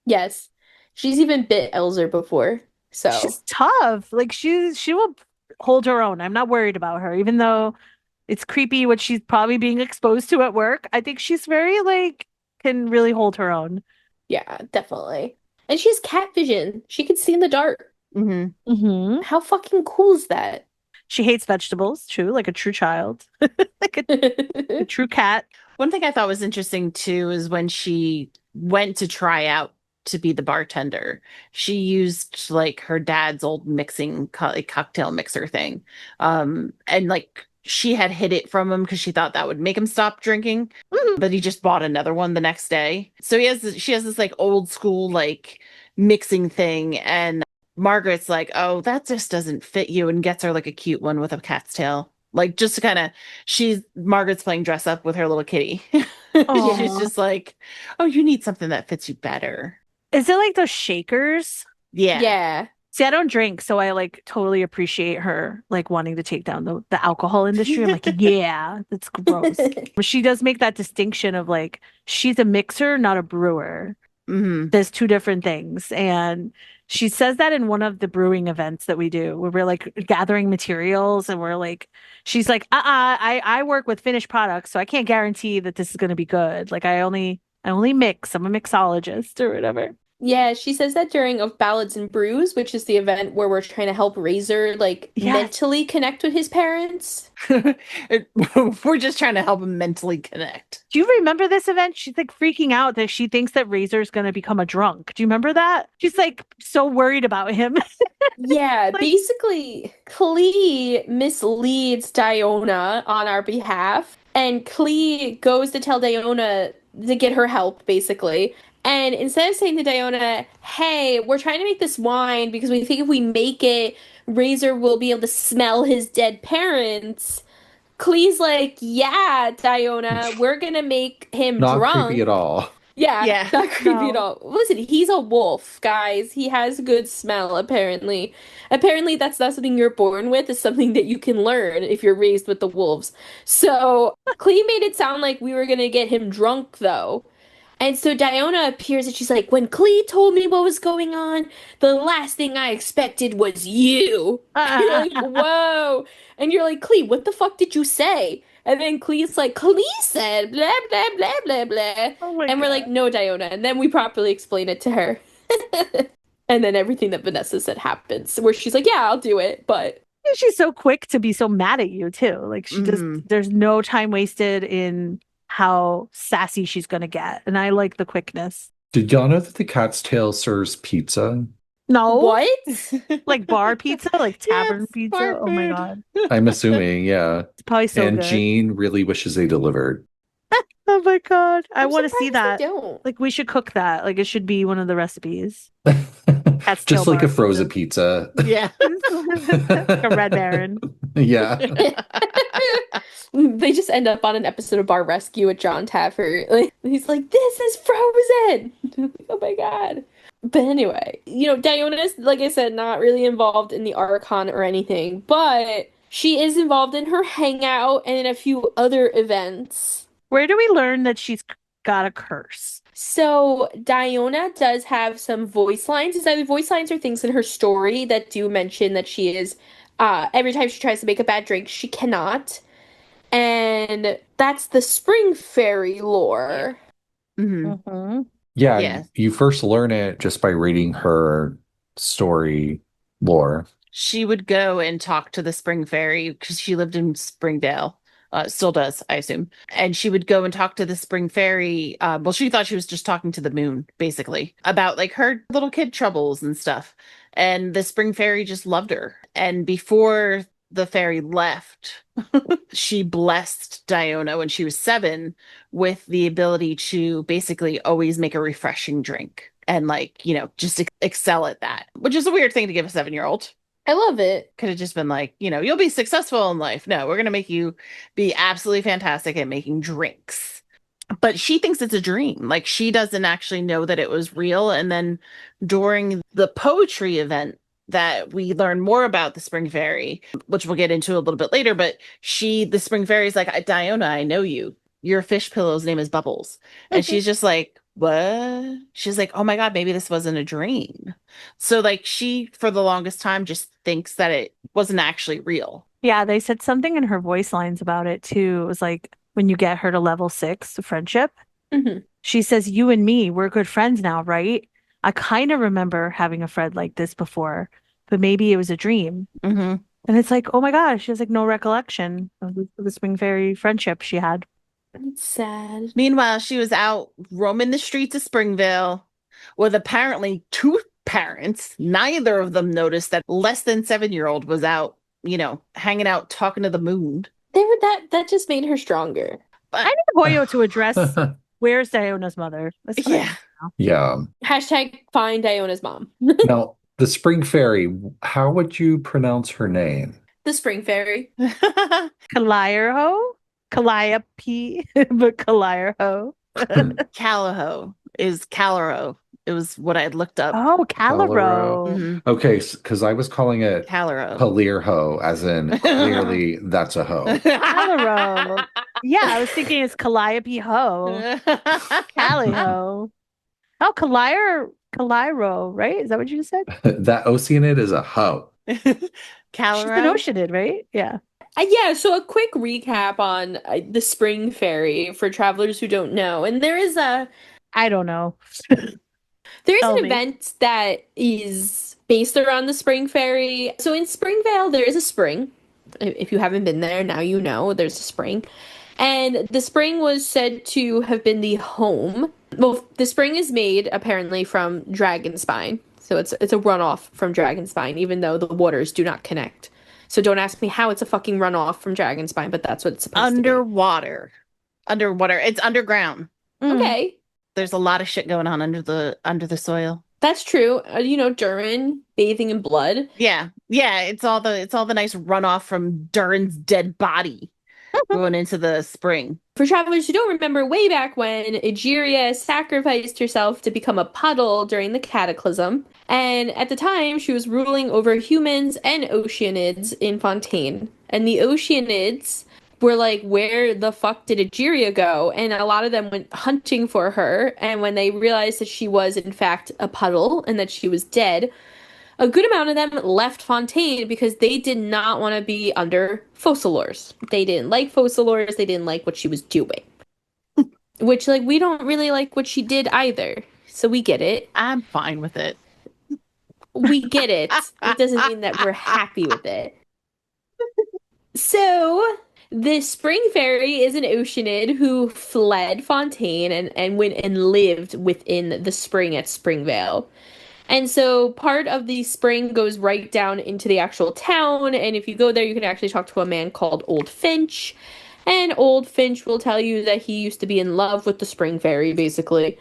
A: Yes. She's even bit Elzer before. So,
D: She's tough. Like she will hold her own. I'm not worried about her, even though it's creepy what she's probably being exposed to at work. I think she's very like can really hold her own.
A: yeah, definitely. And she has cat vision. She can see in the dark.
B: Mm-hmm.
D: Mm-hmm.
A: How fucking cool is that?
D: She hates vegetables, true, like a true child, like a true cat.
B: One thing I thought was interesting too is when she went to try out to be the bartender, she used like her dad's old cocktail mixer thing. And like she had hid it from him because she thought that would make him stop drinking. But he just bought another one the next day. So she has this like old school like mixing thing, and Margaret's like, oh, that just doesn't fit you, and gets her like a cute one with a cat's tail. Like just to kind of, Margaret's playing dress up with her little kitty.
D: Aw.
B: She's just like, oh, you need something that fits you better.
D: Is it like those shakers?
B: Yeah.
A: Yeah.
D: See, I don't drink, so I like totally appreciate her like wanting to take down the alcohol industry. I'm like, yeah, that's gross. But she does make that distinction of like she's a mixer, not a brewer.
B: Hmm.
D: There's two different things. And she says that in one of the brewing events that we do, where we're like gathering materials and we're like, she's like, I work with finished products, so I can't guarantee that this is gonna be good. Like I only mix. I'm a mixologist or whatever.
A: Yeah, she says that during Of Ballads and Brews, which is the event where we're trying to help Razor like
D: Yes.
A: mentally connect with his parents.
B: We're just trying to help him mentally connect.
D: Do you remember this event? She's like freaking out that she thinks that Razor's gonna become a drunk. Do you remember that? She's like so worried about him.
A: Yeah, basically, Klee misleads Diona on our behalf, and Klee goes to tell Diona to get her help, basically. And instead of saying to Diona, hey, we're trying to make this wine because we think if we make it, Razor will be able to smell his dead parents. Klee's like, yeah, Diona, we're gonna make him
C: Not
A: drunk.
C: creepy at all.
A: Yeah,
B: Yeah.
A: not creepy at
D: No.
A: all. Listen, he's a wolf, guys. He has good smell, apparently. Apparently, that's not something you're born with. It's something that you can learn if you're raised with the wolves. So, Klee made it sound like we were gonna get him drunk, though. And so Diona appears and she's like, when Klee told me what was going on, the last thing I expected was you. You're like, whoa. And you're like, Klee, what the fuck did you say? And then Klee's like, Klee said blah, blah, blah, blah, blah.
D: Oh my
A: And we're
D: God.
A: like, no, Diona. And then we properly explain it to her. And then everything that Vanessa said happens, where she's like, yeah, I'll do it. But
D: She's so quick to be so mad at you too. Like she just
B: Mhm.
D: there's no time wasted in how sassy she's gonna get. And I like the quickness.
C: Did y'all know that the cat's tail serves pizza?
D: No.
A: what?
D: Like bar pizza, like tavern
B: Yes,
D: pizza.
B: bar
D: Oh my
B: food.
D: God.
C: I'm assuming, yeah.
D: It's probably so
C: And
D: good.
C: Jean really wishes they delivered.
D: Oh my God. I
A: I'm
D: want to see
A: surprised
D: that.
A: they don't.
D: Like we should cook that. Like it should be one of the recipes.
C: Just
D: tail
C: like a
D: bar
C: frozen pizza.
B: Yeah.
D: Like a Red Baron.
C: Yeah.
A: They just end up on an episode of Bar Rescue with John Taffer. Like, he's like, "This is frozen." Oh my God. But anyway, Diona is, like I said, not really involved in the Archon or anything, but she is involved in her hangout and in a few other events.
D: Where do we learn that she's got a curse?
A: So Diona does have some voice lines. It's either voice lines or things in her story that do mention that she is, every time she tries to make a bad drink, she cannot. And that's the Spring Fairy lore.
B: Mm-hmm.
C: Yeah,
B: Yes.
C: you first learn it just by reading her story lore.
B: She would go and talk to the Spring Fairy because she lived in Springvale. Still does, I assume. And she would go and talk to the Spring Fairy. Well, she thought she was just talking to the moon, basically, about like her little kid troubles and stuff. And the Spring Fairy just loved her. And before the fairy left, she blessed Diona when she was 7 with the ability to basically always make a refreshing drink and like, just excel at that, which is a weird thing to give a 7-year-old.
A: I love it.
B: Could have just been like, you'll be successful in life. No, we're going to make you be absolutely fantastic at making drinks. But she thinks it's a dream. Like she doesn't actually know that it was real. And then during the poetry event that we learn more about the Spring Fairy, which we'll get into a little bit later, but the Spring Fairy's like, Diona, I know you. Your fish pillow's name is Bubbles. And she's just like, what? She's like, oh my God, maybe this wasn't a dream. So like she, for the longest time, just thinks that it wasn't actually real.
D: Yeah, they said something in her voice lines about it too. It was like when you get her to level 6, the friendship, she says, you and me, we're good friends now, right? I kind of remember having a friend like this before, but maybe it was a dream.
B: Mm-hmm.
D: And it's like, oh my gosh, she has like no recollection of the Spring Fairy friendship she had.
A: It's sad.
B: Meanwhile, she was out roaming the streets of Springvale with apparently 2 parents. Neither of them noticed that less than 7-year-old was out, hanging out, talking to the moon.
A: That just made her stronger.
B: But
D: I need Boyo to address where's Diona's mother. That's what I
B: yeah.
D: know.
C: Yeah.
A: Hashtag find Diona's mom.
C: Now, the Spring Fairy, how would you pronounce her name?
A: The Spring Fairy.
D: Calliope? Calliope, but Calliope.
B: Calliope is Calero. It was what I had looked up.
D: Oh, Calero.
B: Mhm.
C: Okay, because I was calling it
B: Calero.
C: Ho, as in clearly that's a hoe.
D: Calero. Yeah, I was thinking it's Calliope Ho. Callio. Oh, Calliro, right? Is that what you just said?
C: That Oceanid is a hoe.
D: She's an
B: Calero.
D: Oceanid, right? Yeah.
A: Yeah, so a quick recap on the Spring Fairy for travelers who don't know. And
D: I don't know.
A: there's
D: Tell
A: an
D: me.
A: event that is based around the Spring Fairy. So in Springvale, there is a spring. If you haven't been there, now you know there's a spring. And the spring was said to have been the home. Well, the spring is made apparently from Dragonspine. So it's a runoff from Dragonspine, even though the waters do not connect. So don't ask me how it's a fucking runoff from Dragonspine, but that's what it's supposed
B: Underwater. It's underground.
A: to be. Okay.
B: There's a lot of shit going on under the soil.
A: That's true. Durin bathing in blood.
B: Yeah. It's all the nice runoff from Durin's dead body going into the spring.
A: For travelers who don't remember, way back when Egeria sacrificed herself to become a puddle during the cataclysm, and at the time she was ruling over humans and Oceanids in Fontaine. And the Oceanids were like, where the fuck did Egeria go? And a lot of them went hunting for her, and when they realized that she was in fact a puddle and that she was dead, a good amount of them left Fontaine because they did not want to be under Focalors. They didn't like Focalors. They didn't like what she was doing. Which, we don't really like what she did either. So we get it.
B: I'm fine with it.
A: We get it. It doesn't mean that we're happy with it. So, the Spring Fairy is an Oceanid who fled Fontaine and went and lived within the spring at Springvale. And so part of the spring goes right down into the actual town. And if you go there, you can actually talk to a man called Old Finch. And Old Finch will tell you that he used to be in love with the Spring Fairy, basically.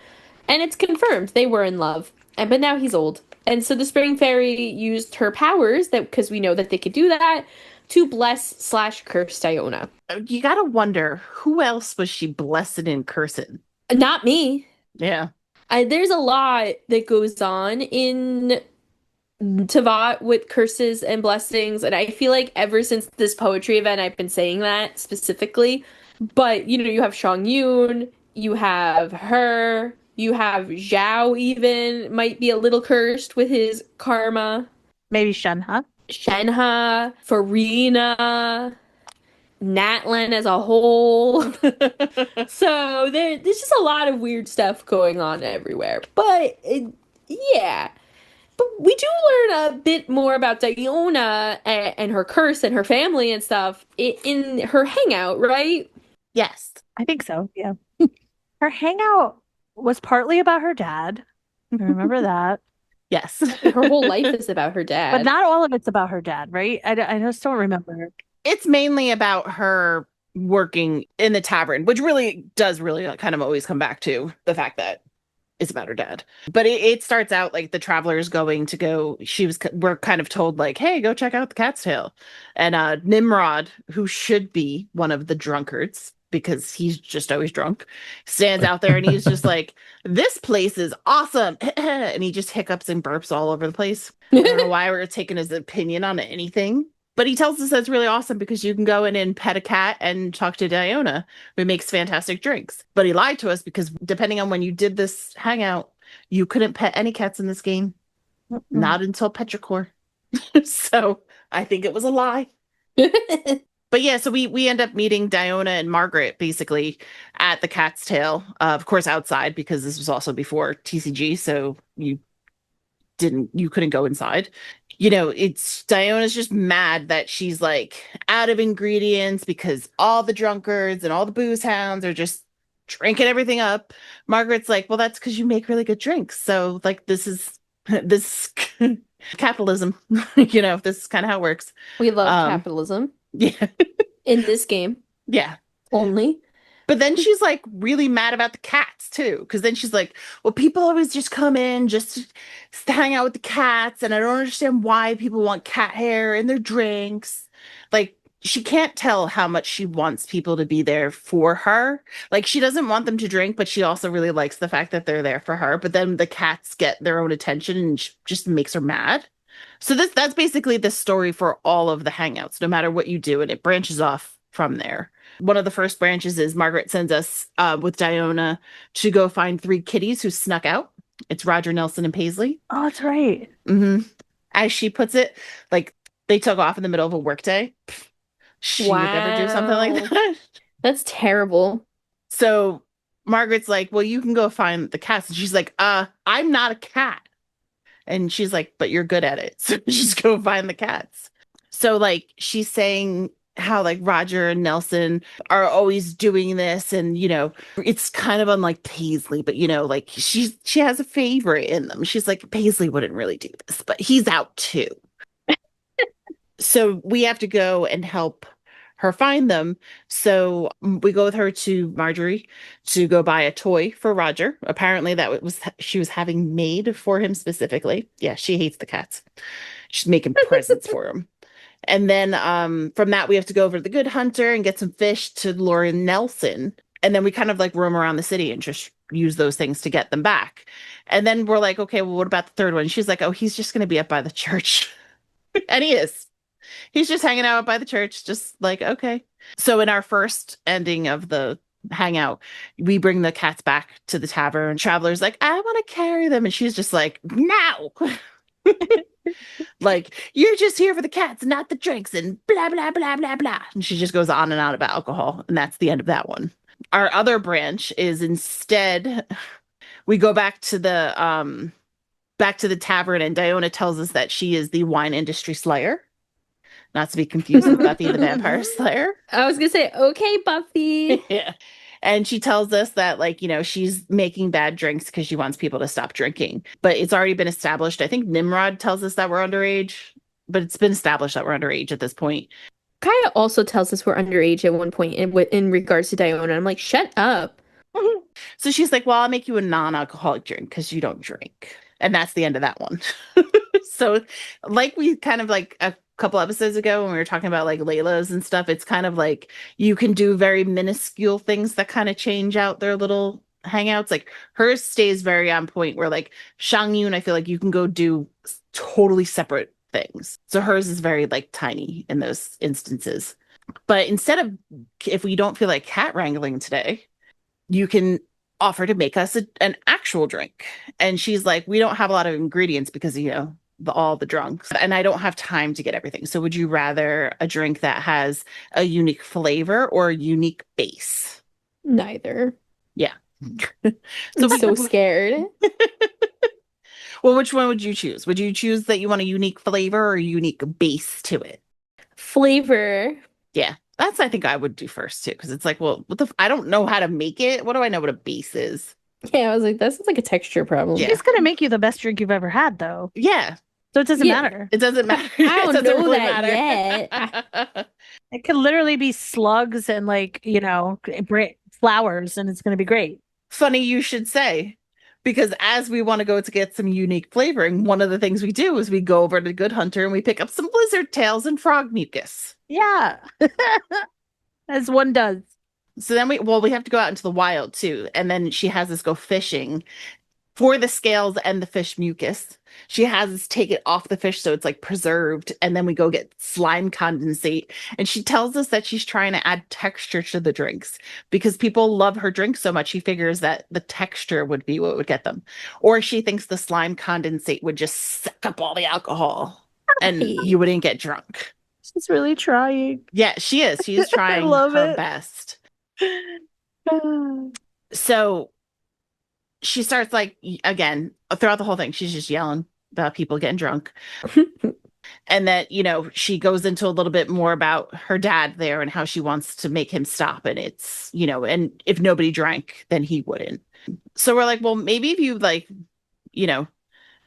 A: And it's confirmed they were in love. But now he's old. And so the Spring Fairy used her powers, because we know that they could do that, to bless/curse Diona.
B: You gotta wonder, who else was she blessed and cursing?
A: Not me.
B: Yeah.
A: There's a lot that goes on in Teyvat with curses and blessings, and I feel like ever since this poetry event, I've been saying that specifically. But you have Xiangling, you have her, you have Zhao even might be a little cursed with his karma.
D: Maybe Shenhe.
A: Shenhe, Farina, Natlan as a whole. So there's just a lot of weird stuff going on everywhere. But yeah. But we do learn a bit more about Diona and her curse and her family and stuff in her hangout, right?
B: Yes.
D: I think so, yeah. Her hangout was partly about her dad. I remember that.
B: Yes.
A: Her whole life is about her
D: But
A: dad.
D: not all of it's about her dad, right? I just don't remember.
B: It's mainly about her working in the tavern, which really does kind of always come back to the fact that it's about her dad. But it starts out like the travelers going to go. We're kind of told like, hey, go check out the Cat's Tail. And Nimrod, who should be one of the drunkards because he's just always drunk, stands out there and he's just like, this place is awesome. And he just hiccups and burps all over the place. I don't know why we're taking his opinion on anything. But he tells us that's really awesome because you can go in and pet a cat and talk to Diona, who makes fantastic drinks. But he lied to us because depending on when you did this hangout, you couldn't pet any cats in this game. Not until Petrichor. So I think it was a lie. But yeah, so we end up meeting Diona and Margaret basically at the Cat's Tail. Of course, outside because this was also before TCG, so you couldn't go inside. It's Diona's just mad that she's like out of ingredients because all the drunkards and all the boozehounds are just drinking everything up. Margaret's like, well, that's because you make really good drinks. So like this capitalism, this is kind of how it works.
A: We love capitalism.
B: Yeah.
A: In this game.
B: Yeah.
A: Only.
B: But then she's like really mad about the cats too. Because then she's like, well, people always just come in just to hang out with the cats. And I don't understand why people want cat hair in their drinks. Like, she can't tell how much she wants people to be there for her. Like, she doesn't want them to drink, but she also really likes the fact that they're there for her. But then the cats get their own attention and just makes her mad. So that's basically the story for all of the hangouts, no matter what you do. And it branches off from there. One of the first branches is Margaret sends us with Diona to go find 3 kitties who snuck out. It's Roger, Nelson, and Paisley.
D: Oh, that's right.
B: Mm-hmm. As she puts it, like they took off in the middle of a workday. She would never do something like that.
A: That's terrible.
B: So Margaret's like, well, you can go find the cats. And she's like, I'm not a cat. And she's like, but you're good at it. So just go find the cats. So like she's saying how like Roger and Nelson are always doing this, and it's kind of unlike Paisley, but like she has a favorite in them. She's like, Paisley wouldn't really do this, but he's out too. So we have to go and help her find them. So we go with her to Marjorie to go buy a toy for Roger. Apparently she was having made for him specifically. Yeah, she hates the cats. She's making presents for him. And then from that, we have to go over to the Good Hunter and get some fish to lure Nelson. And then we kind of like roam around the city and just use those things to get them back. And then we're like, okay, well, what about the third one? She's like, oh, he's just going to be up by the church. And he is. He's just hanging out by the church, just like, okay. So in our first ending of the hangout, we bring the cats back to the tavern. Traveler's like, I want to carry them. And she's just like, no. Like, you're just here for the cats, not the drinks, and blah, blah, blah, blah, blah. And she just goes on and on about alcohol. And that's the end of that one. Our other branch is instead, we go back to the tavern, and Diona tells us that she is the wine industry slayer. Not to be confused with Buffy the Vampire Slayer.
A: I was going to say, okay, Buffy.
B: Yeah. And she tells us that, like, she's making bad drinks because she wants people to stop drinking. But it's already been established. I think Nimrod tells us that we're underage, but it's been established that we're underage at this point.
A: Kaya also tells us we're underage at one point in regards to Diona. I'm like, shut up.
B: So she's like, well, I'll make you a non-alcoholic drink because you don't drink. And that's the end of that one. So like we kind of like a couple episodes ago when we were talking about like Layla's and stuff, it's kind of like you can do very minuscule things that kind of change out their little hangouts. Like hers stays very on point where like Xiangling, I feel like you can go do totally separate things. So hers is very like tiny in those instances. But instead of, if we don't feel like cat wrangling today, you can offer to make us an actual drink. And she's like, we don't have a lot of ingredients because, all the drunks, and I don't have time to get everything. So would you rather a drink that has a unique flavor or a unique base?
A: Neither.
B: Yeah.
A: I'm so scared.
B: Well, which one would you choose? Would you choose that you want a unique flavor or a unique base to it?
A: Flavor.
B: Yeah. That's, I think I would do first too. Cause it's like, well, I don't know how to make it. What do I know what a base is?
A: Yeah, I was like, that sounds like a texture problem.
B: Yeah.
D: It's gonna make you the best drink you've ever had, though.
B: Yeah.
D: So it doesn't
A: Yeah.
D: matter.
B: It doesn't matter.
A: I don't
B: It doesn't
A: know
B: really
A: that
B: matter.
D: It could literally be slugs and flowers, and it's gonna be great.
B: Funny you should say, because as we want to go to get some unique flavoring, one of the things we do is we go over to Good Hunter and we pick up some lizard tails and frog mucus.
D: Yeah. As one does.
B: So then we have to go out into the wild too. And then she has us go fishing for the scales and the fish mucus. She has us take it off the fish so it's like preserved. And then we go get slime condensate. And she tells us that she's trying to add texture to the drinks because people love her drink so much. She figures that the texture would be what would get them. Or she thinks the slime condensate would just suck up all the alcohol and you wouldn't get drunk.
D: She's really trying.
B: Yeah, she is. She is trying
D: love
B: her
D: it.
B: best. So she starts like, again, throughout the whole thing, she's just yelling about people getting drunk. And that, she goes into a little bit more about her dad there and how she wants to make him stop. And it's, and if nobody drank, then he wouldn't. So we're like, well, maybe if you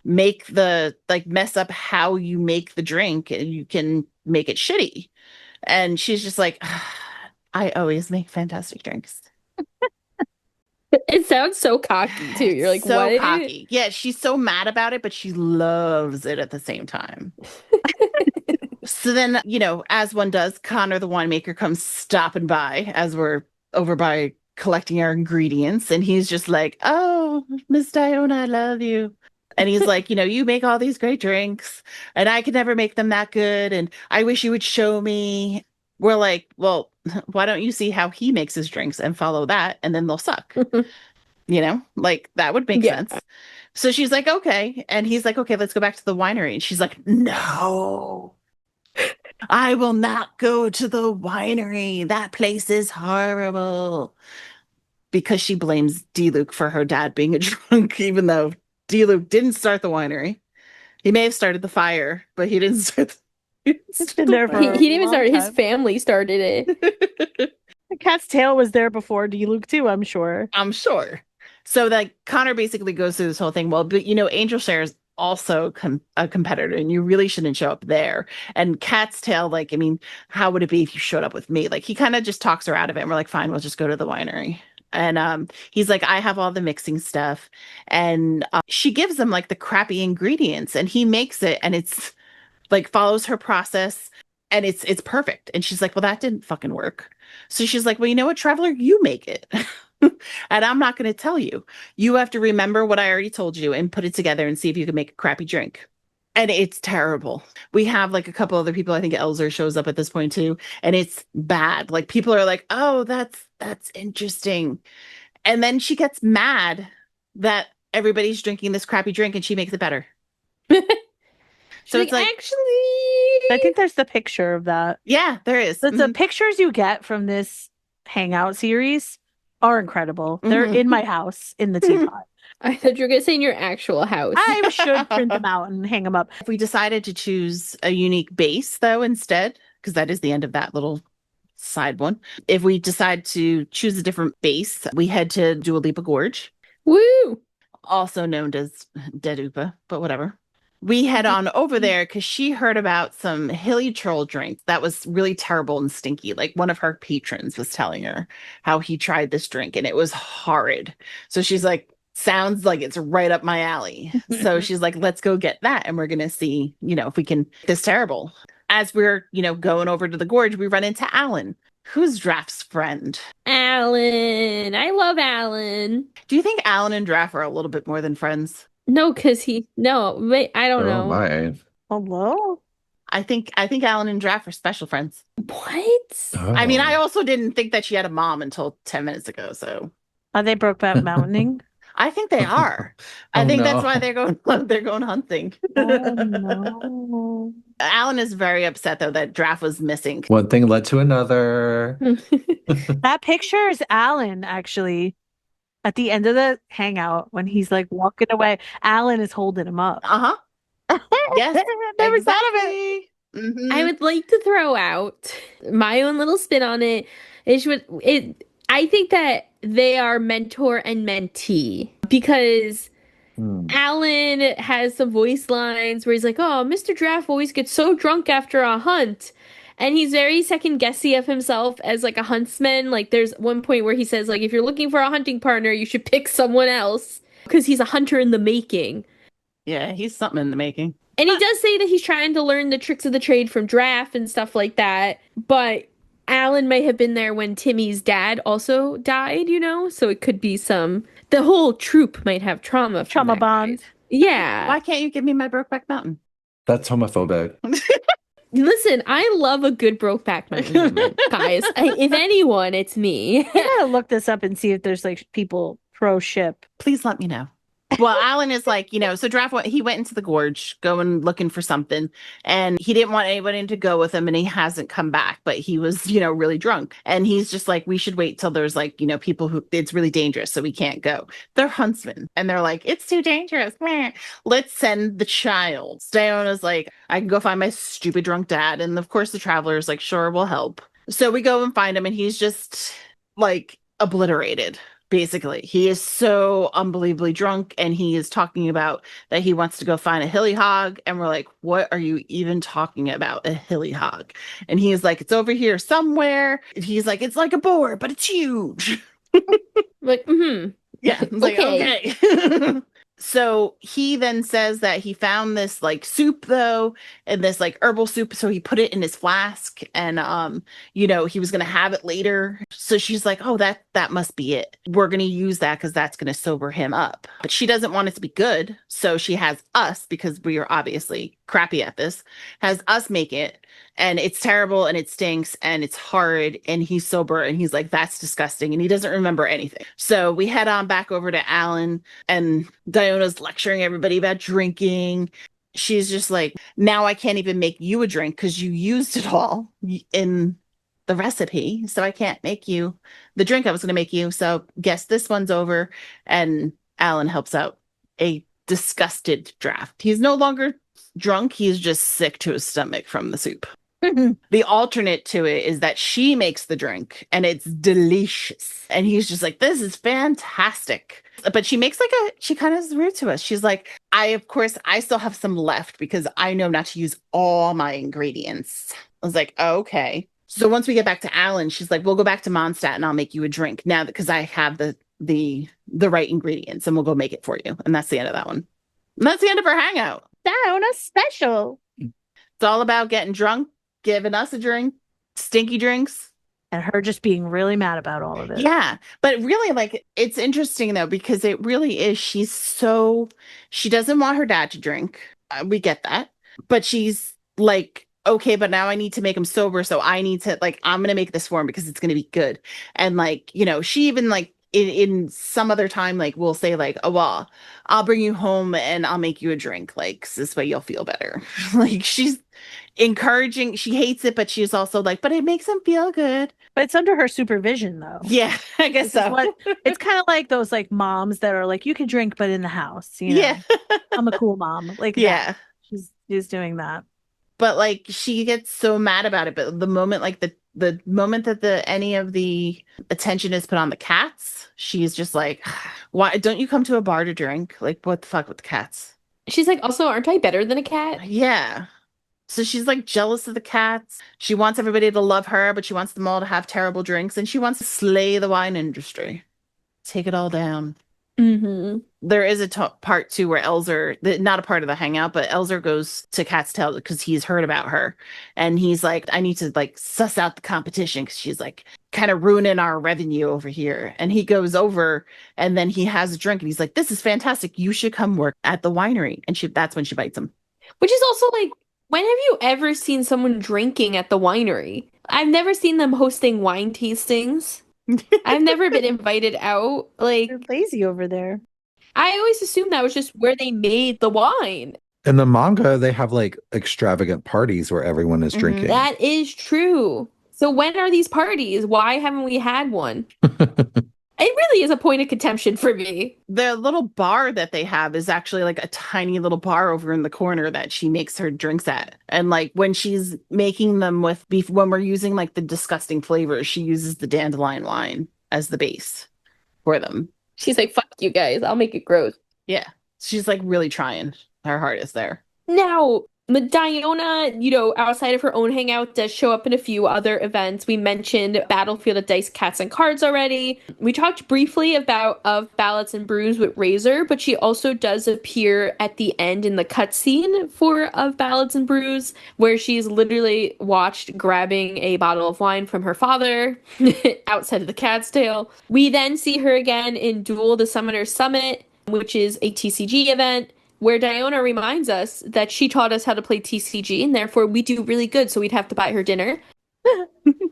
B: make mess up how you make the drink and you can make it shitty. And she's just like, I always make fantastic drinks.
A: It sounds so cocky too. You're like,
B: so
A: what?
B: cocky. Yeah, she's so mad about it, but she loves it at the same time. So then, as one does, Connor the winemaker comes stopping by as we're over by collecting our ingredients. And he's just like, oh, Miss Diona, I love you. And he's like, you make all these great drinks and I could never make them that good. And I wish you would show me. We're like, well, why don't you see how he makes his drinks and follow that? And then they'll suck. That would make sense. So she's like, okay. And he's like, okay, let's go back to the winery. And she's like, no, I will not go to the winery. That place is horrible. Because she blames D-Luke for her dad being a drunk, even though D-Luke didn't start the winery. He may have started the fire, but he didn't start
D: It's been there for
A: He didn't even
D: long
A: start it. His
D: time.
A: family started it.
D: The cat's tail was there before D-Luke too, I'm sure.
B: I'm sure. So Connor basically goes through this whole thing. Well, but Angel Share is also a competitor and you really shouldn't show up there. And Cat's Tail, how would it be if you showed up with me? He kind of just talks her out of it. And we're like, fine, we'll just go to the winery. And he's like, I have all the mixing stuff. And she gives him the crappy ingredients and he makes it and it's follows her process and it's perfect. And she's like, well, that didn't fucking work. So she's like, well, you know what, Traveler, you make it. And I'm not going to tell you. You have to remember what I already told you and put it together and see if you can make a crappy drink. And it's terrible. We have a couple other people. I think Elzer shows up at this point too. And it's bad. People are like, oh, that's interesting. And then she gets mad that everybody's drinking this crappy drink and she makes it better. So it's
A: actually,
D: I think there's the picture of that.
B: Yeah, there is.
D: The pictures you get from this hangout series are incredible. They're in my house in the teapot.
A: I thought you were gonna say in your actual house.
D: I should print them out and hang them up.
B: If we decided to choose a unique base, though, instead, because that is the end of that little side one. If we decide to choose a different base, we head to Dua Lipa Gorge,
A: Woo!
B: also known as Dead Upa, but whatever. We head on over there because she heard about some hilly troll drink that was really terrible and stinky. One of her patrons was telling her how he tried this drink and it was horrid. So she's like, sounds like it's right up my alley. So she's like, let's go get that. And we're going to see, if we can, this terrible. As we're, going over to the gorge, we run into Alan. Who's Draft's friend?
A: Alan. I love Alan.
B: Do you think Alan and Draft are a little bit more than friends?
A: No, no, wait, I don't
C: Oh
A: know.
C: my.
D: Hello?
B: I think Alan and Draft are special friends.
A: What?
B: I mean, I
C: Oh.
B: also didn't think that she had a mom until 10 minutes ago, so
D: Are they Brokeback Mountain?
B: I think they are. I
C: Oh,
B: think that's
C: no.
B: why they're going hunting.
D: Oh no.
B: Alan is very upset though that Draft was missing.
C: One thing led to another.
D: That picture is Alan, actually. At the end of the hangout, when he's like walking away, Alan is holding him up.
B: Uh-huh. Yes,
D: Never
B: exactly.
D: thought of it.
B: Mhm.
A: I would like to throw out my own little spin on it. I think that they are mentor and mentee because Alan has some voice lines where he's like, "Oh, Mr. Draft always gets so drunk after a hunt." And he's very second guessy of himself as like a huntsman. Like there's one point where he says like if you're looking for a hunting partner, you should pick someone else because he's a hunter in the making.
B: Yeah, he's something in the making.
A: And he does say that he's trying to learn the tricks of the trade from Draft and stuff like that. But Alan may have been there when Timmy's dad also died, you know? So it could be the whole troop might have trauma from
D: Trauma
A: that,
D: bond.
A: guys. Yeah.
B: Why can't you give me my Brokeback Mountain?
C: That's homophobic.
A: Listen, I love a good Brokeback Mountain moment, guys. If anyone, it's me.
D: I gotta look this up and see if there's like people pro ship.
B: Please let me know. Well, Alan is like, so Draft he went into the gorge going looking for something, and he didn't want anybody to go with him, and he hasn't come back, but he was, really drunk. And he's just like, we should wait till there's like, people who it's really dangerous, so we can't go. They're huntsmen, and they're like, it's too dangerous. Meh. Let's send the child. Diona's like, I can go find my stupid drunk dad. And of course the traveler's like, sure, we'll help. So we go and find him, and he's just like obliterated. Basically, he is so unbelievably drunk, and he is talking about that he wants to go find a hilly hog. And we're like, what are you even talking about? A hilly hog? And he's like, it's over here somewhere. And he's like, it's like a boar, but it's huge.
A: Like,
B: Yeah. I was like,
A: Okay.
B: okay. So he then says that he found this like soup though, and this like herbal soup. So he put it in his flask, and he was gonna have it later. So she's like, oh, that must be it. We're gonna use that because that's gonna sober him up. But she doesn't want it to be good. So she has us, because we are obviously crappy at this, has us make it. And it's terrible, and it stinks, and it's hard, and he's sober, and he's like, that's disgusting, and he doesn't remember anything. So we head on back over to Alan, and Diona's lecturing everybody about drinking. She's just like, now I can't even make you a drink because you used it all in the recipe, so I can't make you the drink I was going to make you. So guess this one's over. And Alan helps out a disgusted Draft. He's no longer drunk, he's just sick to his stomach from the soup. The alternate to it is that she makes the drink, and it's delicious, and he's just like, this is fantastic. But she makes she kind of is rude to us. She's like, I still have some left because I know not to use all my ingredients. I was like, oh, okay. So once we get back to Alan, she's like, we'll go back to Mondstadt and I'll make you a drink now because I have the right ingredients, and we'll go make it for you. And that's the end of that one. And that's the end of our hangout.
D: Diona special.
B: It's all about getting drunk, giving us a drink, stinky drinks.
D: And her just being really mad about all of it.
B: Yeah. But really, like, it's interesting though, because it really is. She doesn't want her dad to drink. We get that. But she's like, okay, but now I need to make him sober. So I need to, like, I'm going to make this for him because it's going to be good. And like, she even like, in some other time, like, we'll say like, oh, well, I'll bring you home and I'll make you a drink. Like, this way you'll feel better. Like, she's encouraging. She hates it, but she's also like, but it makes him feel good.
D: But it's under her supervision, though.
B: Yeah, I guess so.
D: It's kind of like those like moms that are like, you can drink, but in the house.
B: Yeah.
D: I'm a cool mom. Like,
B: yeah.
D: that. She's doing that.
B: But like, she gets so mad about it. But the moment, like the moment that any of the attention is put on the cats, she's just like, why don't you come to a bar to drink? Like, what the fuck with the cats?
A: She's like, also, aren't I better than a cat?
B: Yeah. So she's like jealous of the cats. She wants everybody to love her, but she wants them all to have terrible drinks, and she wants to slay the wine industry. Take it all down.
A: Mm-hmm.
B: There is a part too where Elzer, not a part of the hangout, but Elzer goes to Cat's Tail because he's heard about her, and he's like, I need to like suss out the competition because she's like kind of ruining our revenue over here. And he goes over, and then he has a drink, and he's like, this is fantastic. You should come work at the winery. And that's when she bites him.
A: Which is also like, when have you ever seen someone drinking at the winery? I've never seen them hosting wine tastings. I've never been invited out. Like,
D: They're lazy over there.
A: I always assumed that was just where they made the wine.
C: In the manga, they have like extravagant parties where everyone is drinking.
A: That is true. So when are these parties? Why haven't we had one? It really is a point of contention for me.
B: The little bar that they have is actually like a tiny little bar over in the corner that she makes her drinks at. And like when she's making them with beef, when we're using like the disgusting flavors, she uses the dandelion wine as the base for them.
A: She's like, fuck you guys, I'll make it gross.
B: Yeah. She's like really trying her hardest there.
A: Now, Diona, outside of her own hangout, does show up in a few other events. We mentioned Battlefield of Dice, Cats, and Cards already. We talked briefly of Ballads and Brews with Razor, but she also does appear at the end in the cutscene of Ballads and Brews, where she's literally watched grabbing a bottle of wine from her father outside of the Cat's Tail. We then see her again in Duel the Summoner's Summit, which is a TCG event, where Diona reminds us that she taught us how to play TCG, and therefore we do really good, so we'd have to buy her dinner.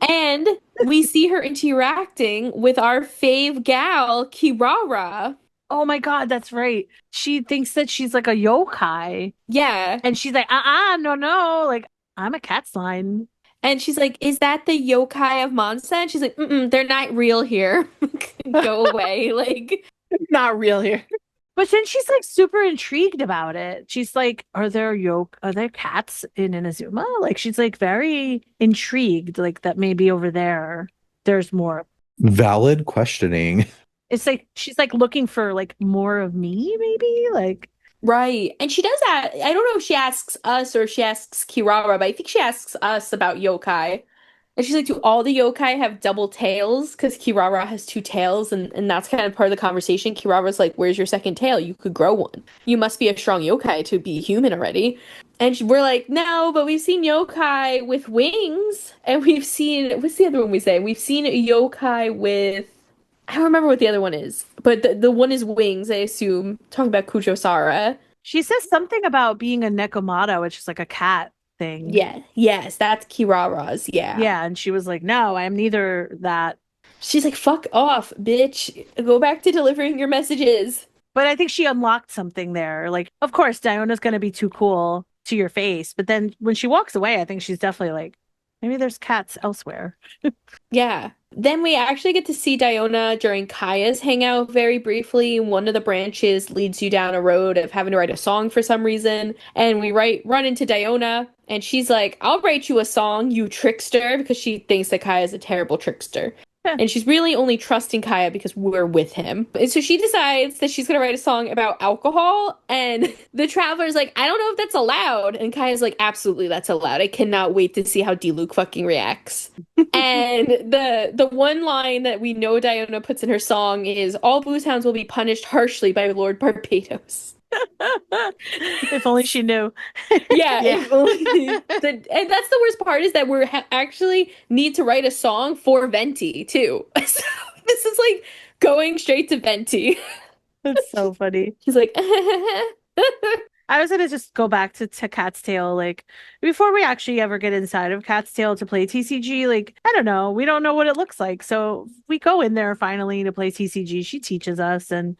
A: And we see her interacting with our fave gal, Kirara.
D: Oh my God, that's right. She thinks that she's like a yokai.
A: Yeah.
D: And she's like, no. Like, I'm a Kätzlein.
A: And she's like, is that the yokai of Mondstadt? She's like, they're not real here. Go away. Like,
B: not real here.
D: But then she's like super intrigued about it. She's like, are there cats in Inazuma? Like, she's like very intrigued, like that maybe over there's more.
C: Valid questioning.
D: It's like she's like looking for like more of me, maybe? Like,
A: right. And she does that. I don't know if she asks us or if she asks Kirara, but I think she asks us about yokai. And she's like, do all the yokai have double tails? Because Kirara has two tails, and that's kind of part of the conversation. Kirara's like, where's your second tail? You could grow one. You must be a strong yokai to be human already. And we're like, no, but we've seen yokai with wings. And we've seen, what's the other one we say? We've seen a yokai with, I don't remember what the other one is. But the one is wings, I assume. Talking about Kujo-Sara.
D: She says something about being a Nekomata, which is like a cat thing.
A: Yeah, yes, that's Kirara's, yeah.
D: Yeah, and she was like, no, I'm neither that.
A: She's like, fuck off, bitch. Go back to delivering your messages.
D: But I think she unlocked something there. Like, of course, Diona's going to be too cool to your face. But then when she walks away, I think she's definitely like, maybe there's cats elsewhere.
A: Yeah. Then we actually get to see Diona during Kaya's hangout very briefly. One of the branches leads you down a road of having to write a song for some reason. And we run into Diona, and she's like, I'll write you a song, you trickster, because she thinks that Kaya's a terrible trickster. And she's really only trusting Kaya because we're with him. And so she decides that she's going to write a song about alcohol. And the traveler's like, I don't know if that's allowed. And Kaya's like, absolutely, that's allowed. I cannot wait to see how D-Luke fucking reacts. And the one line that we know Diona puts in her song is, all boozehounds will be punished harshly by Lord Barbados.
D: If only she knew.
A: Yeah. If only, and that's the worst part is that we're actually need to write a song for Venti too. So this is like going straight to Venti.
D: That's so funny.
A: He's like,
D: I was gonna just go back to Cat's Tail, like before we actually ever get inside of Cat's Tail to play TCG. Like, I don't know, we don't know what it looks like, so we go in there finally to play TCG. She teaches us, and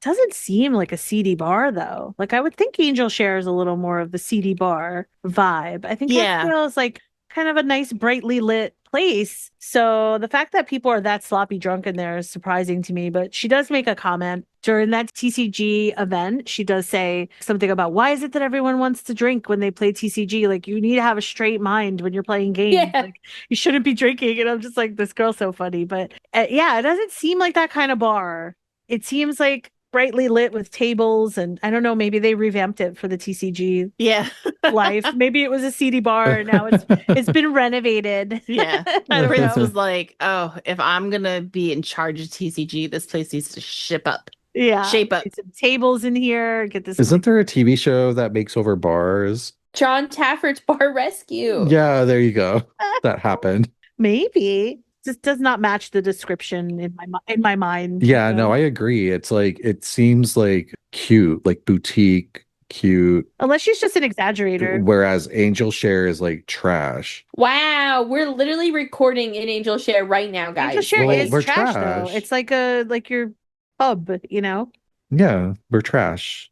D: doesn't seem like a seedy bar though. Like, I would think Angel shares a little more of the seedy bar vibe. I think Cat's Tail is like kind of a nice, brightly lit place. So the fact that people are that sloppy drunk in there is surprising to me. But she does make a comment during that TCG event. She does say something about, why is it that everyone wants to drink when they play TCG? Like, you need to have a straight mind when you're playing games.
A: Yeah.
D: Like, you shouldn't be drinking. And I'm just like, this girl's so funny. But yeah, it doesn't seem like that kind of bar. It seems like brightly lit with tables, and I don't know, maybe they revamped it for the TCG
B: Yeah.
D: life. Maybe it was a seedy bar and now it's been renovated.
B: Yeah.
D: I don't
B: Prince
D: know.
B: was like, oh, if I'm gonna be in charge of TCG, this place needs to shape up.
D: Get some tables in here. Get this.
C: Isn't there a TV show that makes over bars?
A: John Taffert's Bar Rescue.
C: Yeah, there you go. That happened.
D: Maybe just does not match the description in my mind.
C: Yeah,
D: you know?
C: no, I agree. It's like it seems like cute, like boutique, cute.
D: Unless she's just an exaggerator.
C: Whereas Angel Share is like trash.
A: Wow, we're literally recording in Angel Share right now, guys.
D: Angel Share
C: Well,
D: is
C: we're
D: trash,
C: trash.
D: though. It's like your pub, you know?
C: Yeah, we're trash.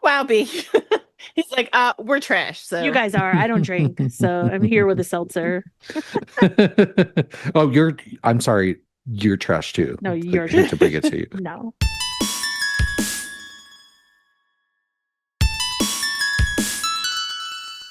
B: Wow, B. He's like, we're trash. So
D: You guys are. I don't drink, so I'm here with a seltzer.
C: Oh, I'm sorry, you're trash too.
D: No,
C: Like,
D: you're
C: I hate to bring it to you.
D: No.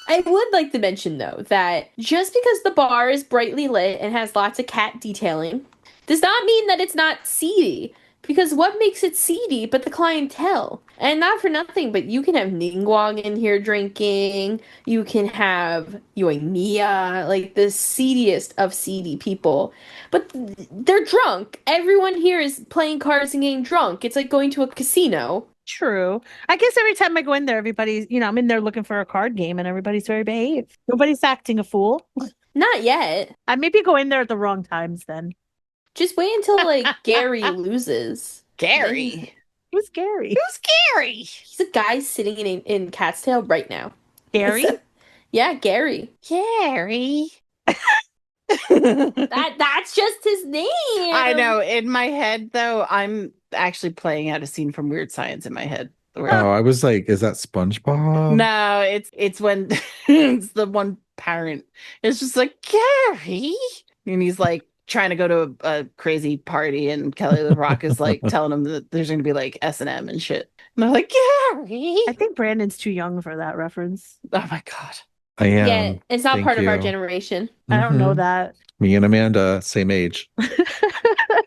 A: I would like to mention, though, that just because the bar is brightly lit and has lots of cat detailing does not mean that it's not seedy. Because what makes it seedy but the clientele? And not for nothing, but you can have Ningguang in here drinking. You can have Yoimiya, like the seediest of seedy people. But they're drunk. Everyone here is playing cards and getting drunk. It's like going to a casino.
D: True. I guess every time I go in there, everybody's, I'm in there looking for a card game and everybody's very behaved. Nobody's acting a fool.
A: Not yet.
D: I maybe go in there at the wrong times then.
A: Just wait until, like, Gary loses.
B: Gary.
D: Who's Gary?
B: Who's Gary?
A: He's a guy sitting in Cat's Tail right now.
D: Gary?
A: Yeah, Gary.
B: Gary.
A: That's just his name.
B: I know. In my head, though, I'm actually playing out a scene from Weird Science in my head.
C: Oh, I was like, is that SpongeBob?
B: No, it's when it's the one parent. It's just like, Gary. And he's like trying to go to a crazy party, and Kelly LeBrock is like telling him that there's going to be like S&M and shit. And they're like, Gary.
D: I think Brandon's too young for that reference.
B: Oh my God.
C: I am.
A: Yeah, it's not
C: Thank
A: part of our
C: you.
A: generation.
D: I don't know
C: Mhm.
D: that.
C: Me and Amanda, same age.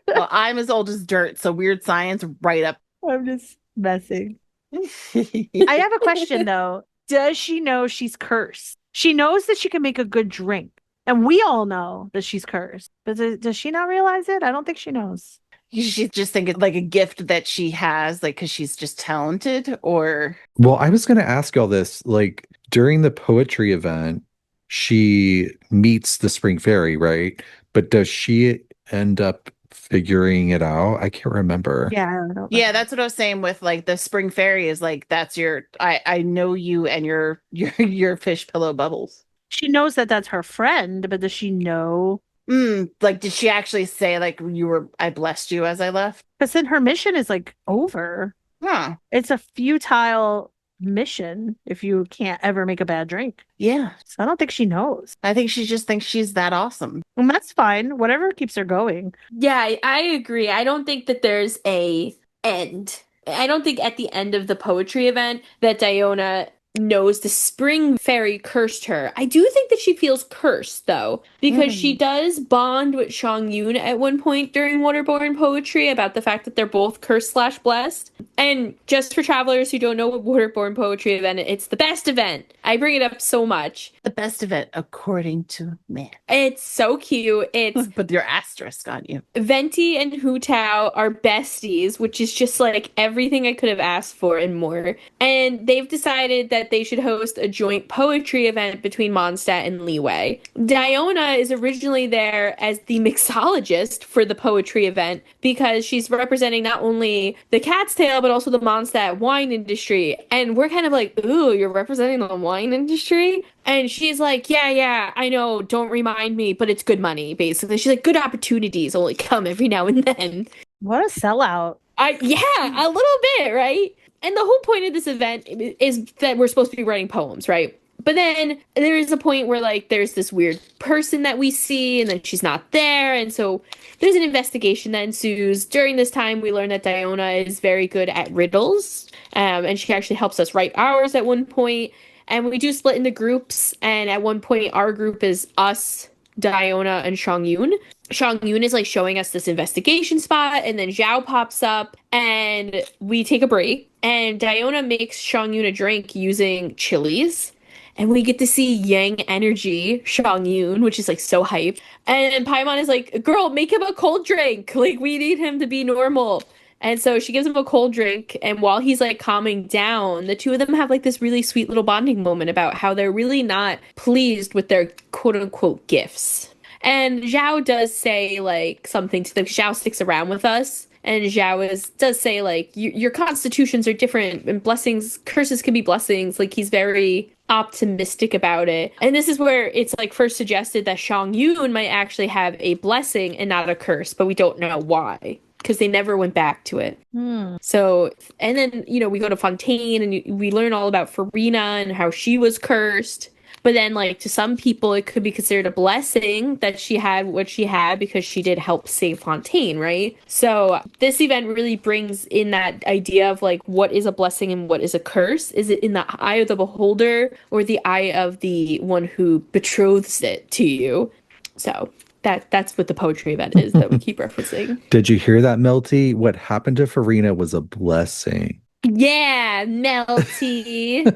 B: Well, I'm as old as dirt, so Weird Science right up.
D: I'm just messing. I have a question though. Does she know she's cursed? She knows that she can make a good drink. And we all know that she's cursed. But does she not realize it? I don't think she knows.
B: You should just think it's like a gift that she has, like, because she's just talented, or
C: Well, I was going to ask y'all this. Like, during the poetry event, she meets the Spring Fairy, right? But does she end up figuring it out? I can't remember.
D: Yeah, I don't know.
B: yeah, that's what I was saying with like the Spring Fairy is like that's your I know you and your fish pillow bubbles.
D: She knows that that's her friend, but does she know?
B: Like, did she actually say like I blessed you as I left?
D: Because then her mission is like over.
B: Huh.
D: It's a futile mission if you can't ever make a bad drink.
B: Yeah.
D: So I don't think she knows.
B: I think she just thinks she's that awesome.
D: And that's fine. Whatever keeps her going.
A: Yeah, I agree. I don't think that there's a end. I don't think at the end of the poetry event that Diona knows the Spring Fairy cursed her. I do think that she feels cursed, though, because she does bond with Xiangling at one point during Waterborne Poetry about the fact that they're both cursed/blessed. And just for travelers who don't know what Waterborne Poetry event, it's the best event. I bring it up so much.
B: The best event, according to man.
A: It's so cute. It's
B: Put your asterisk on you.
A: Venti and Hu Tao are besties, which is just like everything I could have asked for and more. And they've decided that they should host a joint poetry event between Mondstadt and Liyue. Diona is originally there as the mixologist for the poetry event because she's representing not only the Cat's Tail but also the Mondstadt wine industry. And we're kind of like, ooh, you're representing the wine industry? And she's like, yeah, I know, don't remind me, but it's good money, basically. She's like, good opportunities only come every now and then.
D: What a sellout.
A: Yeah, a little bit, right? And the whole point of this event is that we're supposed to be writing poems, right? But then there is a point where, like, there's this weird person that we see, and then she's not there, and so there's an investigation that ensues. During this time, we learn that Diona is very good at riddles, and she actually helps us write ours at one point. And we do split into groups, and at one point, our group is us, Diona and Xiangling. Xiangling is like showing us this investigation spot, and then Zhao pops up, and we take a break, and Diona makes Xiangling a drink using chilies. And we get to see Yang Energy, Xiangling, which is like so hype. And Paimon is like, girl, make him a cold drink. Like, we need him to be normal. And so she gives him a cold drink. And while he's like calming down, the two of them have like this really sweet little bonding moment about how they're really not pleased with their quote unquote gifts. And Zhao does say like something to them. Zhao sticks around with us. And Zhao does say like, your constitutions are different and curses can be blessings. Like, he's very optimistic about it. And this is where it's like first suggested that Xiangling might actually have a blessing and not a curse, but we don't know why, because they never went back to it. So, and then, we go to Fontaine and we learn all about Farina and how she was cursed. But then, like, to some people, it could be considered a blessing that she had what she had because she did help save Fontaine, right? So this event really brings in that idea of, like, what is a blessing and what is a curse? Is it in the eye of the beholder or the eye of the one who betroths it to you? So that's what the poetry event is that we keep referencing.
C: Did you hear that, Melty? What happened to Farina was a blessing.
A: Yeah, Melty.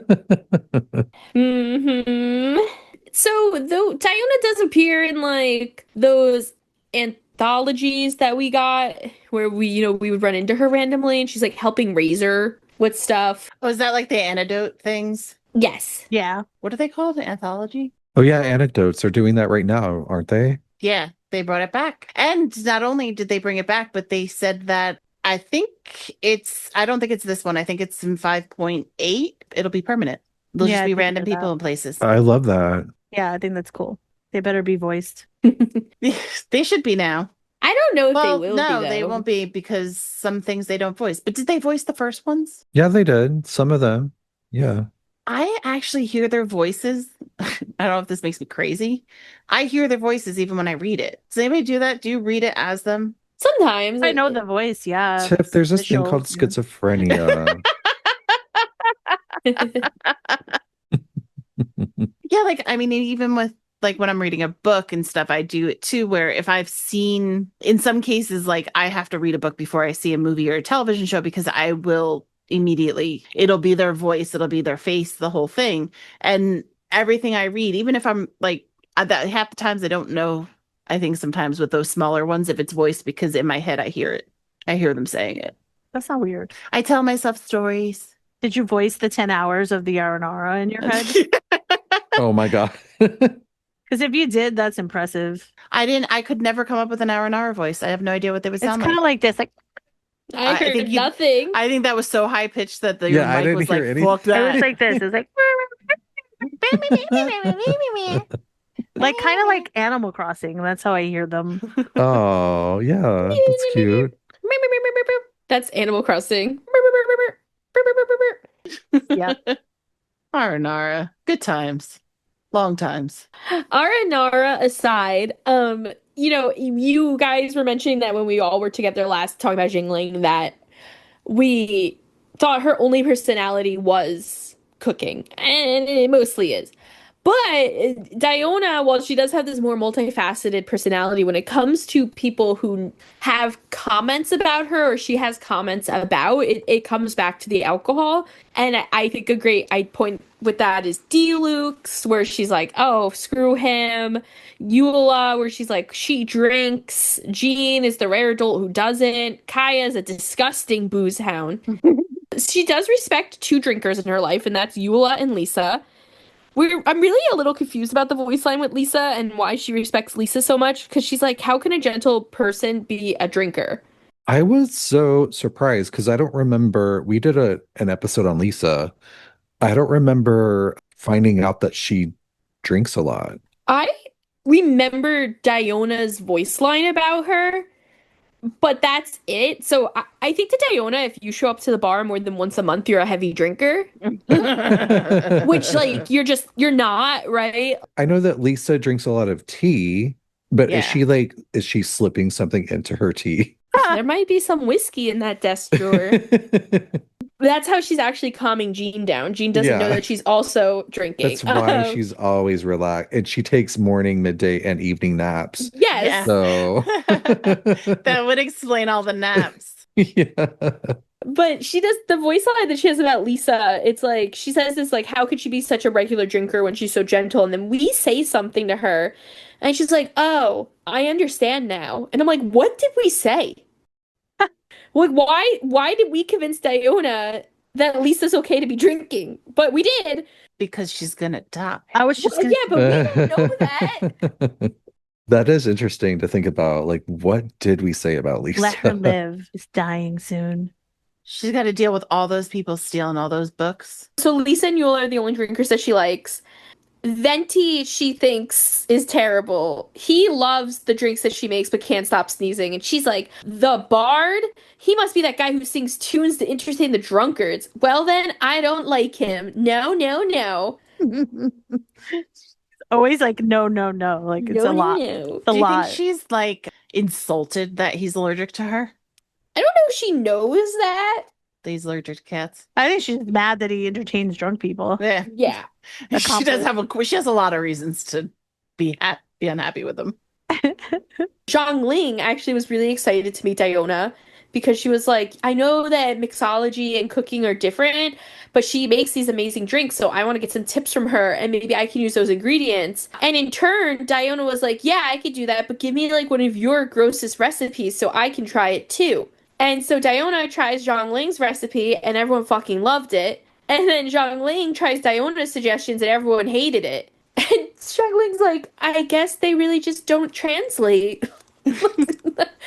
A: So though Diona does appear in like those anthologies that we got where we would run into her randomly and she's like helping Razor with stuff.
B: Oh, is that like the antidote things?
A: Yes.
D: Yeah.
B: What are they called? Anthology?
C: Oh yeah, Anecdotes are doing that right now, aren't they?
B: Yeah, they brought it back. And not only did they bring it back, but they said that I don't think it's this one. I think it's in 5.8. It'll be permanent. They'll
D: Yeah,
B: just
D: I
B: be
D: think
B: random
D: they're
B: people
D: that.
B: in places.
C: I love that.
D: Yeah, I think that's cool. They better be voiced.
B: They should be now.
A: I don't know if
B: Well,
A: they will
B: no,
A: be,
B: they
A: though.
B: won't be because some things they don't voice. But did they voice the first ones?
C: Yeah, they did. Some of them. Yeah.
B: I actually hear their voices. I don't know if this makes me crazy. I hear their voices even when I read it. Does anybody do that? Do you read it as them?
A: Sometimes
D: I know the voice, yeah.
C: Tiff, there's this thing
D: Fischl,
C: called
D: yeah.
C: schizophrenia.
B: Yeah, like I mean, even with like when I'm reading a book and stuff, I do it too, where if I've seen, in some cases, like I have to read a book before I see a movie or a television show because I will immediately, it'll be their voice, it'll be their face, the whole thing. And everything I read, even if I'm like, that half the times I don't know, I think sometimes with those smaller ones, if it's voiced, because in my head I hear it. I hear them saying it.
D: That's not weird.
B: I tell myself stories.
D: Did you voice the 10 hours of the Aranara in your head?
C: Oh my God.
D: Because if you did, that's impressive.
B: I could never come up with an R&R voice. I have no idea what they would
D: It's
B: sound
D: kind
B: like.
D: of like this, like
A: I heard
B: think
A: nothing.
B: I think that was so high pitched that the
C: Yeah, I
B: mic
C: didn't
B: was
C: hear
B: like,
C: anything.
B: fuck
D: it was
B: that.
D: like this. It was like kind of like Animal Crossing. That's how I hear them.
C: Oh, yeah. That's cute.
A: That's Animal Crossing.
D: Yeah.
B: R&R. Good times. Long times.
A: Aranara aside, you guys were mentioning that when we all were together last talking about Xiangling that we thought her only personality was cooking, and it mostly is. But Diona, while she does have this more multifaceted personality, when it comes to people who have comments about her or she has comments about, it comes back to the alcohol. And I think a great point with that is Diluxe, where she's like, oh, screw him. Eula, where she's like, she drinks. Jean is the rare adult who doesn't. Kaya is a disgusting boozehound. She does respect two drinkers in her life, and that's Eula and Lisa. I'm really a little confused about the voice line with Lisa and why she respects Lisa so much, because she's like, how can a gentle person be a drinker?
C: I was so surprised because I don't remember. We did an episode on Lisa. I don't remember finding out that she drinks a lot.
A: I remember Diona's voice line about her, but that's it. So I think to Diona, if you show up to the bar more than once a month, you're a heavy drinker. Which, like, you're not, right?
C: I know that Lisa drinks a lot of tea, but
B: Yeah.
C: is she slipping something into her tea?
A: There might be some whiskey in that desk drawer. That's how she's actually calming Jean down. Jean doesn't know
C: Yeah.
A: that she's also drinking.
C: That's why she's always relaxed. And she takes morning, midday, and evening naps.
A: Yes.
B: Yeah.
C: So
B: That would explain all the naps.
C: yeah.
A: But she does the voice line that she has about Lisa. It's like she says this like, how could she be such a regular drinker when she's so gentle? And then we say something to her, and she's like, "Oh, I understand now." And I'm like, "What did we say? Like, why did we convince Diona that Lisa's okay to be drinking? But we did.
B: Because she's gonna die.
D: I was just
A: Well,
D: gonna
A: yeah, but we don't know that.
C: That is interesting to think about. Like, what did we say about Lisa?
D: let her live. Is dying soon.
B: She's got to deal with all those people stealing all those books.
A: So Lisa and Yule are the only drinkers that she likes. Venti, she thinks, is terrible. He loves the drinks that she makes but can't stop sneezing. And she's like, the bard? He must be that guy who sings tunes to entertain the drunkards. Well, then, I don't like him. No, no, no.
D: Always like, no, no, no. Like, it's
A: No,
D: a lot.
A: no.
D: A
B: Do you
D: lot.
B: think she's like insulted that he's allergic to her?
A: I don't know if she knows that.
B: That he's allergic to cats.
D: I think she's mad that he entertains drunk people.
B: Yeah.
A: Yeah.
B: She does have she has a lot of reasons to be unhappy with him.
A: Xiangling actually was really excited to meet Diona because she was like, I know that mixology and cooking are different, but she makes these amazing drinks, so I want to get some tips from her and maybe I can use those ingredients. And in turn, Diona was like, yeah, I could do that, but give me like one of your grossest recipes so I can try it too. And so Diona tries Xiangling's recipe and everyone fucking loved it. And then Xiangling tries Diona's suggestions and everyone hated it. And Xiangling's like, I guess they really just don't translate.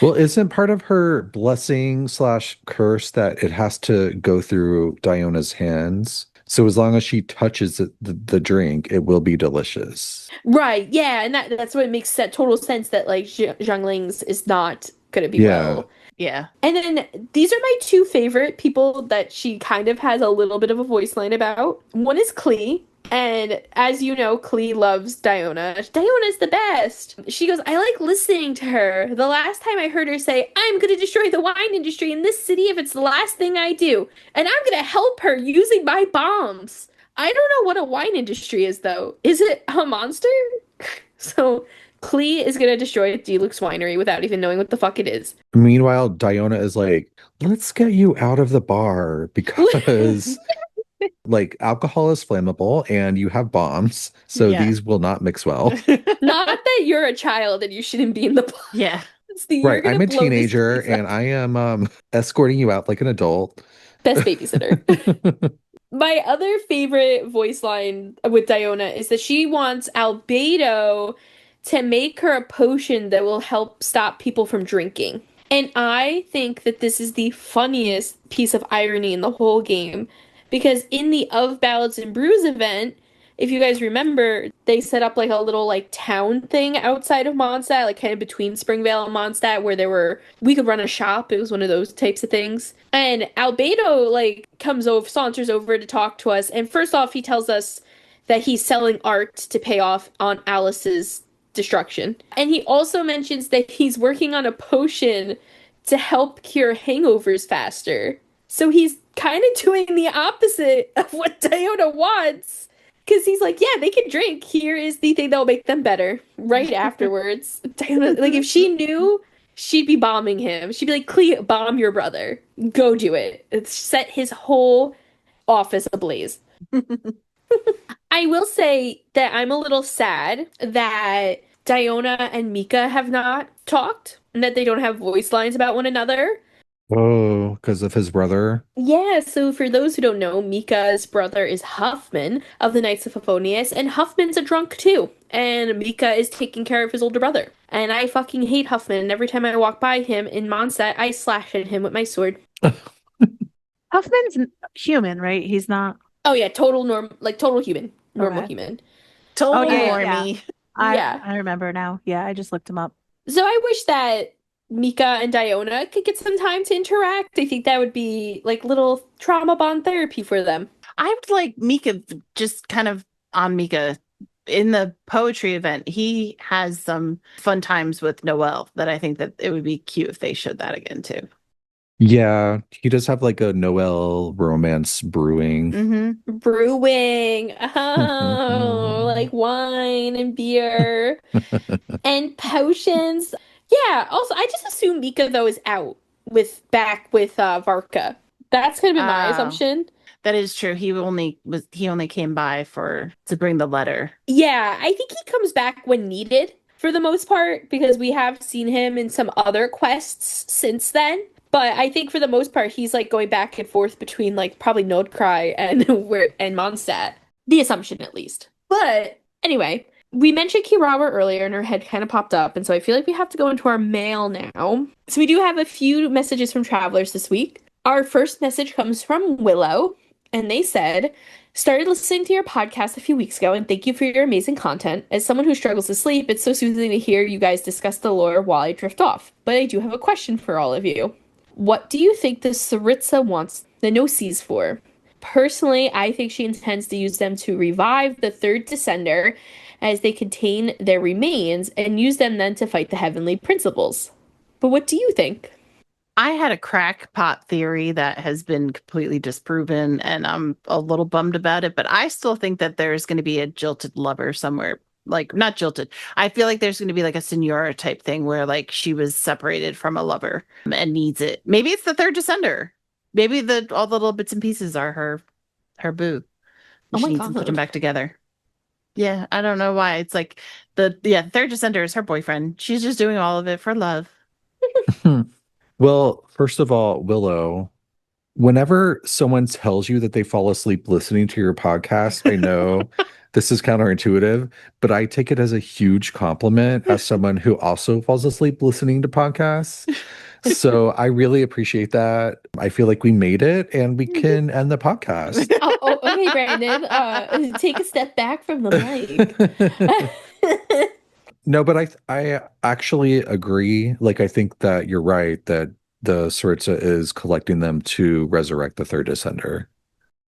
C: Well, isn't part of her blessing / curse that it has to go through Diona's hands? So as long as she touches the drink, it will be delicious.
A: Right, yeah, and that's what makes total sense that like Xiangling's is not gonna be well.
B: Yeah.
A: And then these are my two favorite people that she kind of has a little bit of a voice line about. One is Klee. And as you know, Klee loves Diona. Diona's the best. She goes, I like listening to her. The last time I heard her say, I'm going to destroy the wine industry in this city if it's the last thing I do. And I'm going to help her using my bombs. I don't know what a wine industry is, though. Is it a monster? So Klee is going to destroy Deluxe Winery without even knowing what the fuck it is.
C: Meanwhile, Diona is like, let's get you out of the bar because like alcohol is flammable and you have bombs. So
B: Yeah.
C: these will not mix well.
A: Not that you're a child and you shouldn't be in the bar.
B: Yeah.
C: Right. I'm a teenager and I am escorting you out like an adult.
A: Best babysitter. My other favorite voice line with Diona is that she wants Albedo to make her a potion that will help stop people from drinking. And I think that this is the funniest piece of irony in the whole game. Because in the Of Ballads and Brews event, if you guys remember, they set up like a little like town thing outside of Mondstadt, like kind of between Springvale and Mondstadt, where we could run a shop. It was one of those types of things. And Albedo like saunters over to talk to us. And first off, he tells us that he's selling art to pay off on Alice's destruction. And he also mentions that he's working on a potion to help cure hangovers faster. So he's kind of doing the opposite of what Diona wants. Because he's like, yeah, they can drink. Here is the thing that will make them better. Right afterwards. Diona, like, if she knew, she'd be bombing him. She'd be like, Klee, bomb your brother. Go do it. It's set his whole office ablaze. I will say that I'm a little sad that Diona and Mika have not talked. And that they don't have voice lines about one another.
C: Oh, because of his brother.
A: Yeah, so for those who don't know, Mika's brother is Huffman of the Knights of Favonius, and Huffman's a drunk too. And Mika is taking care of his older brother. And I fucking hate Huffman, and every time I walk by him in Mondstadt, I slash at him with my sword.
D: Huffman's human, right? He's not.
A: Oh yeah, total human. Normal
D: Okay.
A: human.
B: Totally
D: Oh, yeah,
B: normie.
A: Yeah.
D: I remember now. Yeah, I just looked him up.
A: So I wish that Mika and Diona could get some time to interact. I think that would be like little trauma bond therapy for them.
B: I would like Mika, just kind of on Mika. In the poetry event, he has some fun times with Noelle that I think that it would be cute if they showed that again too.
C: Yeah, he does have like a Noel romance brewing.
B: Mm-hmm.
A: Brewing. Oh, like wine and beer and potions. Yeah, also I just assume Mika though is out back with Varka. That's gonna be my
B: Oh.
A: assumption.
B: That is true. He only came by to bring the letter.
A: Yeah, I think he comes back when needed for the most part because we have seen him in some other quests since then. But I think for the most part he's like going back and forth between like probably Nordkrai and and Mondstadt. The assumption at least. But anyway, we mentioned Kirawa earlier and her head kind of popped up, and so I feel like we have to go into our mail now. So we do have a few messages from travelers this week. Our first message comes from Willow, and they said, started listening to your podcast a few weeks ago, and thank you for your amazing content. As someone who struggles to sleep, it's so soothing to hear you guys discuss the lore while I drift off. But I do have a question for all of you. What do you think the Tsaritsa wants the Gnosis for? Personally, I think she intends to use them to revive the third descender as they contain their remains and use them then to fight the heavenly principles. But what do you think?
B: I had a crackpot theory that has been completely disproven, and I'm a little bummed about it, but I still think that there's going to be a jilted lover somewhere. Like, not jilted. I feel like there's going to be like a Senora type thing where like she was separated from a lover and needs it. Maybe it's the third descender. Maybe all the little bits and pieces are her boo.
A: Oh
B: She
A: my
B: needs to put
A: God.
B: them back together. Yeah, I don't know why. It's like third descender is her boyfriend. She's just doing all of it for love.
C: Well, first of all, Willow, whenever someone tells you that they fall asleep listening to your podcast, I know this is counterintuitive, but I take it as a huge compliment as someone who also falls asleep listening to podcasts. So I really appreciate that. I feel like we made it and we can end the podcast.
A: Okay, Brandon. Take a step back from the mic.
C: No, but I actually agree. Like, I think that you're right that the Tsaritsa is collecting them to resurrect the third descender.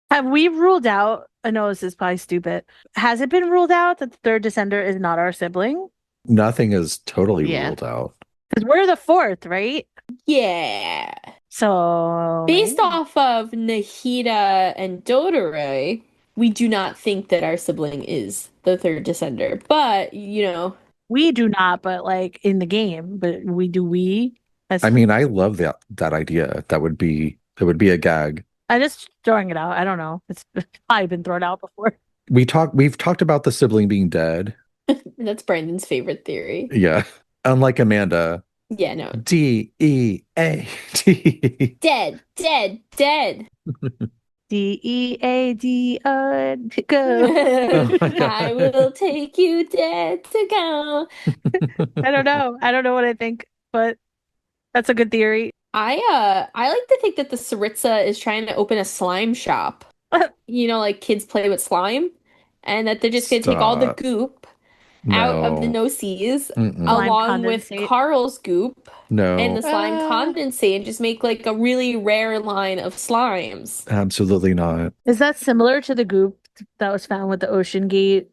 D: Have we ruled out? I know this is probably stupid. Has it been ruled out that the third descender is not our sibling?
C: Nothing is totally
B: Yeah.
C: ruled out.
D: Because we're the fourth, right?
A: Yeah.
D: So
A: Based off of Nahida and Dodore, we do not think that our sibling is the third descender. But,
D: we do not, but like in the game, but we.
C: I mean, I love that idea. That would be a gag.
D: I'm just throwing it out. I don't know. It's probably been thrown out before.
C: We've talked about the sibling being dead.
A: that's Brandon's favorite theory.
C: Yeah. Unlike Amanda.
A: Yeah, no.
C: DEAD.
A: Dead.
D: DEAD, go.
C: Oh my God.
A: I will take you dead to go.
D: I don't know what I think, but that's a good theory.
A: I like to think that the Tsaritsa is trying to open a slime shop. Like kids play with slime, and that they're just gonna take all the
C: Stop.
A: goop out of the
C: No.
A: Gnosis
C: Mm-mm.
A: along with
D: condensate.
A: Carl's goop
C: No.
A: and the slime condensate and just make like a really rare line of slimes.
C: Absolutely not.
D: Is that similar to the goop that was found with the Ocean Gate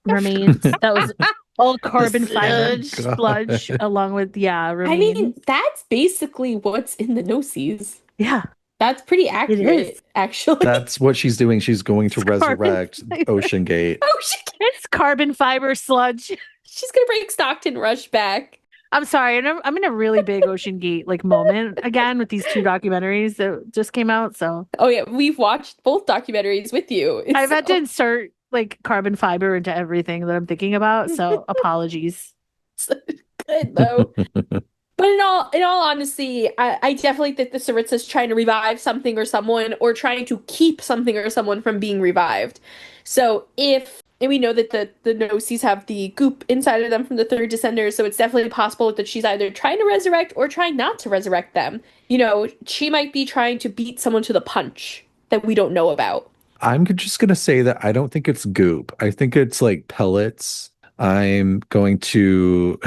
D: remains? That was all carbon fiber
B: sludge.
D: sludge along with
A: I
D: remains.
A: mean, that's basically what's in the Gnosis.
D: Yeah.
A: That's pretty accurate,
D: is.
A: actually.
C: That's what she's doing. She's going to
D: It's carbon
C: resurrect
D: fiber.
C: Ocean Gate.
A: Oh,
D: It's carbon fiber sludge.
A: she's gonna bring Stockton Rush back.
D: I'm sorry. I'm in a really big Ocean Gate moment again with these two documentaries that just came out. So
A: Oh yeah, we've watched both documentaries with you.
D: I've had to
A: So-
D: insert carbon fiber into everything that I'm thinking about. So apologies.
A: good though. But in all honesty, I definitely think the Tsaritsa is trying to revive something or someone, or trying to keep something or someone from being revived. So and we know that the Gnosis have the goop inside of them from the third descender, so it's definitely possible that she's either trying to resurrect or trying not to resurrect them. She might be trying to beat someone to the punch that we don't know about.
C: I'm just going to say that I don't think it's goop. I think it's like pellets. I'm going to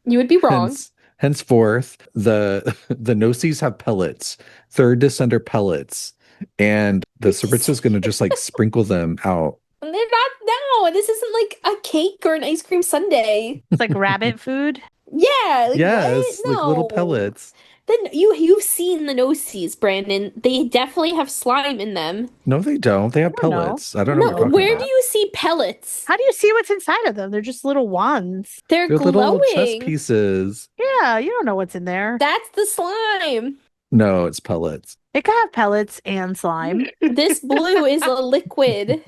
A: You would be wrong.
C: henceforth the Gnosis have pellets, third descender pellets, and the Tsaritsa is going to just sprinkle them out.
A: They're not. No, this isn't like a cake or an ice cream sundae.
D: It's like rabbit food.
A: Yeah. Like,
C: Yes,
A: what?
C: like little
A: No.
C: pellets.
A: Then you've seen the no-seas, Brandon. They definitely have slime in them.
C: No, they don't. They have
D: I don't know.
C: pellets. I don't know
A: No,
C: what you're talking
A: where
C: about.
A: do you see pellets?
D: How do you see what's inside of them? They're just little wands.
A: They're
C: They're little chess
A: glowing.
C: pieces.
D: Yeah, you don't know what's in there.
A: That's the slime.
C: No, it's pellets.
D: It could have pellets and slime.
A: This blue is a liquid.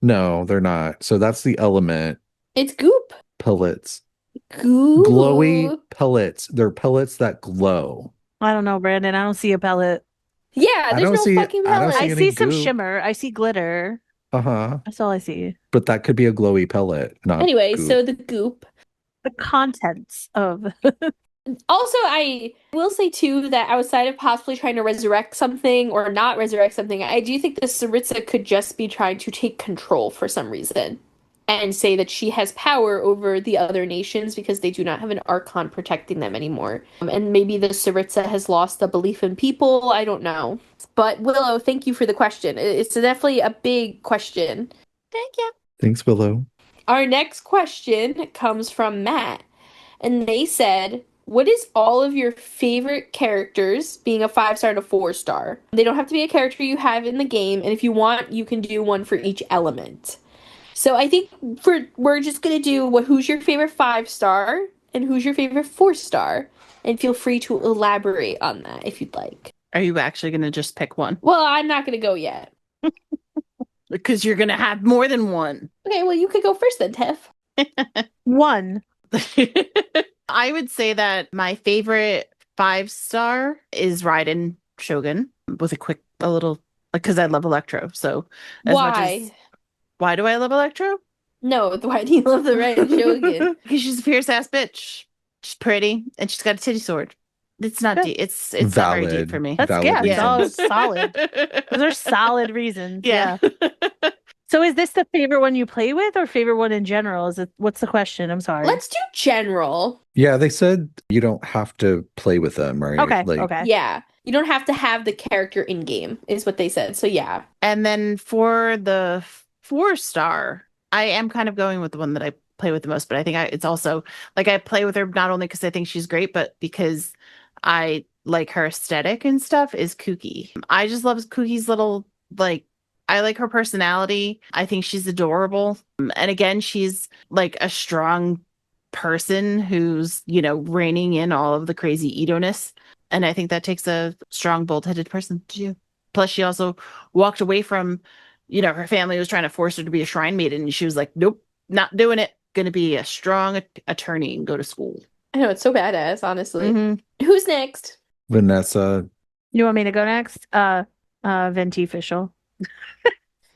C: No, they're not. So that's the element.
A: It's goop.
C: Pellets.
A: Goop.
C: Glowy pellets. They're pellets that glow.
D: I don't know, Brandon. I don't see a pellet.
A: Yeah,
C: I
A: there's
C: don't
A: no
C: see-
A: fucking
C: I don't
A: pellet.
C: see
D: I
C: any
D: see some
C: goop.
D: shimmer. I see glitter.
C: Uh-huh.
D: That's all I see.
C: But that could be a glowy pellet, not
A: Anyway,
C: goop.
A: so the goop.
D: The contents of
A: Also, I will say too that outside of possibly trying to resurrect something or not resurrect something, I do think the Saritsa could just be trying to take control for some reason and say that she has power over the other nations because they do not have an Archon protecting them anymore. And maybe the Saritsa has lost the belief in people. I don't know. But Willow, thank you for the question. It's definitely a big question.
D: Thank you.
C: Thanks, Willow.
A: Our next question comes from Matt, and they said, what is all of your favorite characters being a 5-star and a 4-star? They don't have to be a character you have in the game, and if you want, you can do one for each element. So I think we're just gonna do who's your favorite 5-star and who's your favorite 4-star, and feel free to elaborate on that if you'd like.
B: Are you actually going to just pick one?
A: Well, I'm not gonna go yet.
B: Because you're going to have more than one.
A: Okay, well you could go first then, Tiff.
D: One.
B: I would say that my favorite 5-star is Raiden Shogun with a little, because I love Electro. So
A: Why?
B: Why do I love Electro?
A: No, why do you love the Red Shogun?
B: Because she's a fierce ass bitch. She's pretty and she's got a titty sword. It's not
D: Good.
B: deep. It's not very deep
C: Valid.
B: for me.
D: That's
C: Valid
D: yeah, it's all
C: reasons.
D: solid. Those are solid reasons.
B: Yeah.
D: So is this the favorite one you play with or favorite one in general? What's the question? I'm sorry.
A: Let's do general.
C: Yeah, they said you don't have to play with them, right?
D: Okay.
C: Like,
D: Okay.
A: Yeah. You don't have to have the character in game, is what they said. So yeah.
B: And then for the 4-star, I am kind of going with the one that I play with the most, but I think it's also like I play with her not only because I think she's great, but because I like her aesthetic and stuff is Kooky. I just love Kooky's little, like, I like her personality. I think she's adorable. And again, she's like a strong person who's, reining in all of the crazy Edo-ness. And I think that takes a strong, bold-headed person to do. Plus, she also walked away from, her family was trying to force her to be a shrine maiden. And she was like, nope, not doing it. Going to be a strong attorney and go to school.
A: I know, it's so badass, honestly.
B: Mhm.
A: Who's next?
C: Vanessa.
D: You want me to go next? Venti Fischl.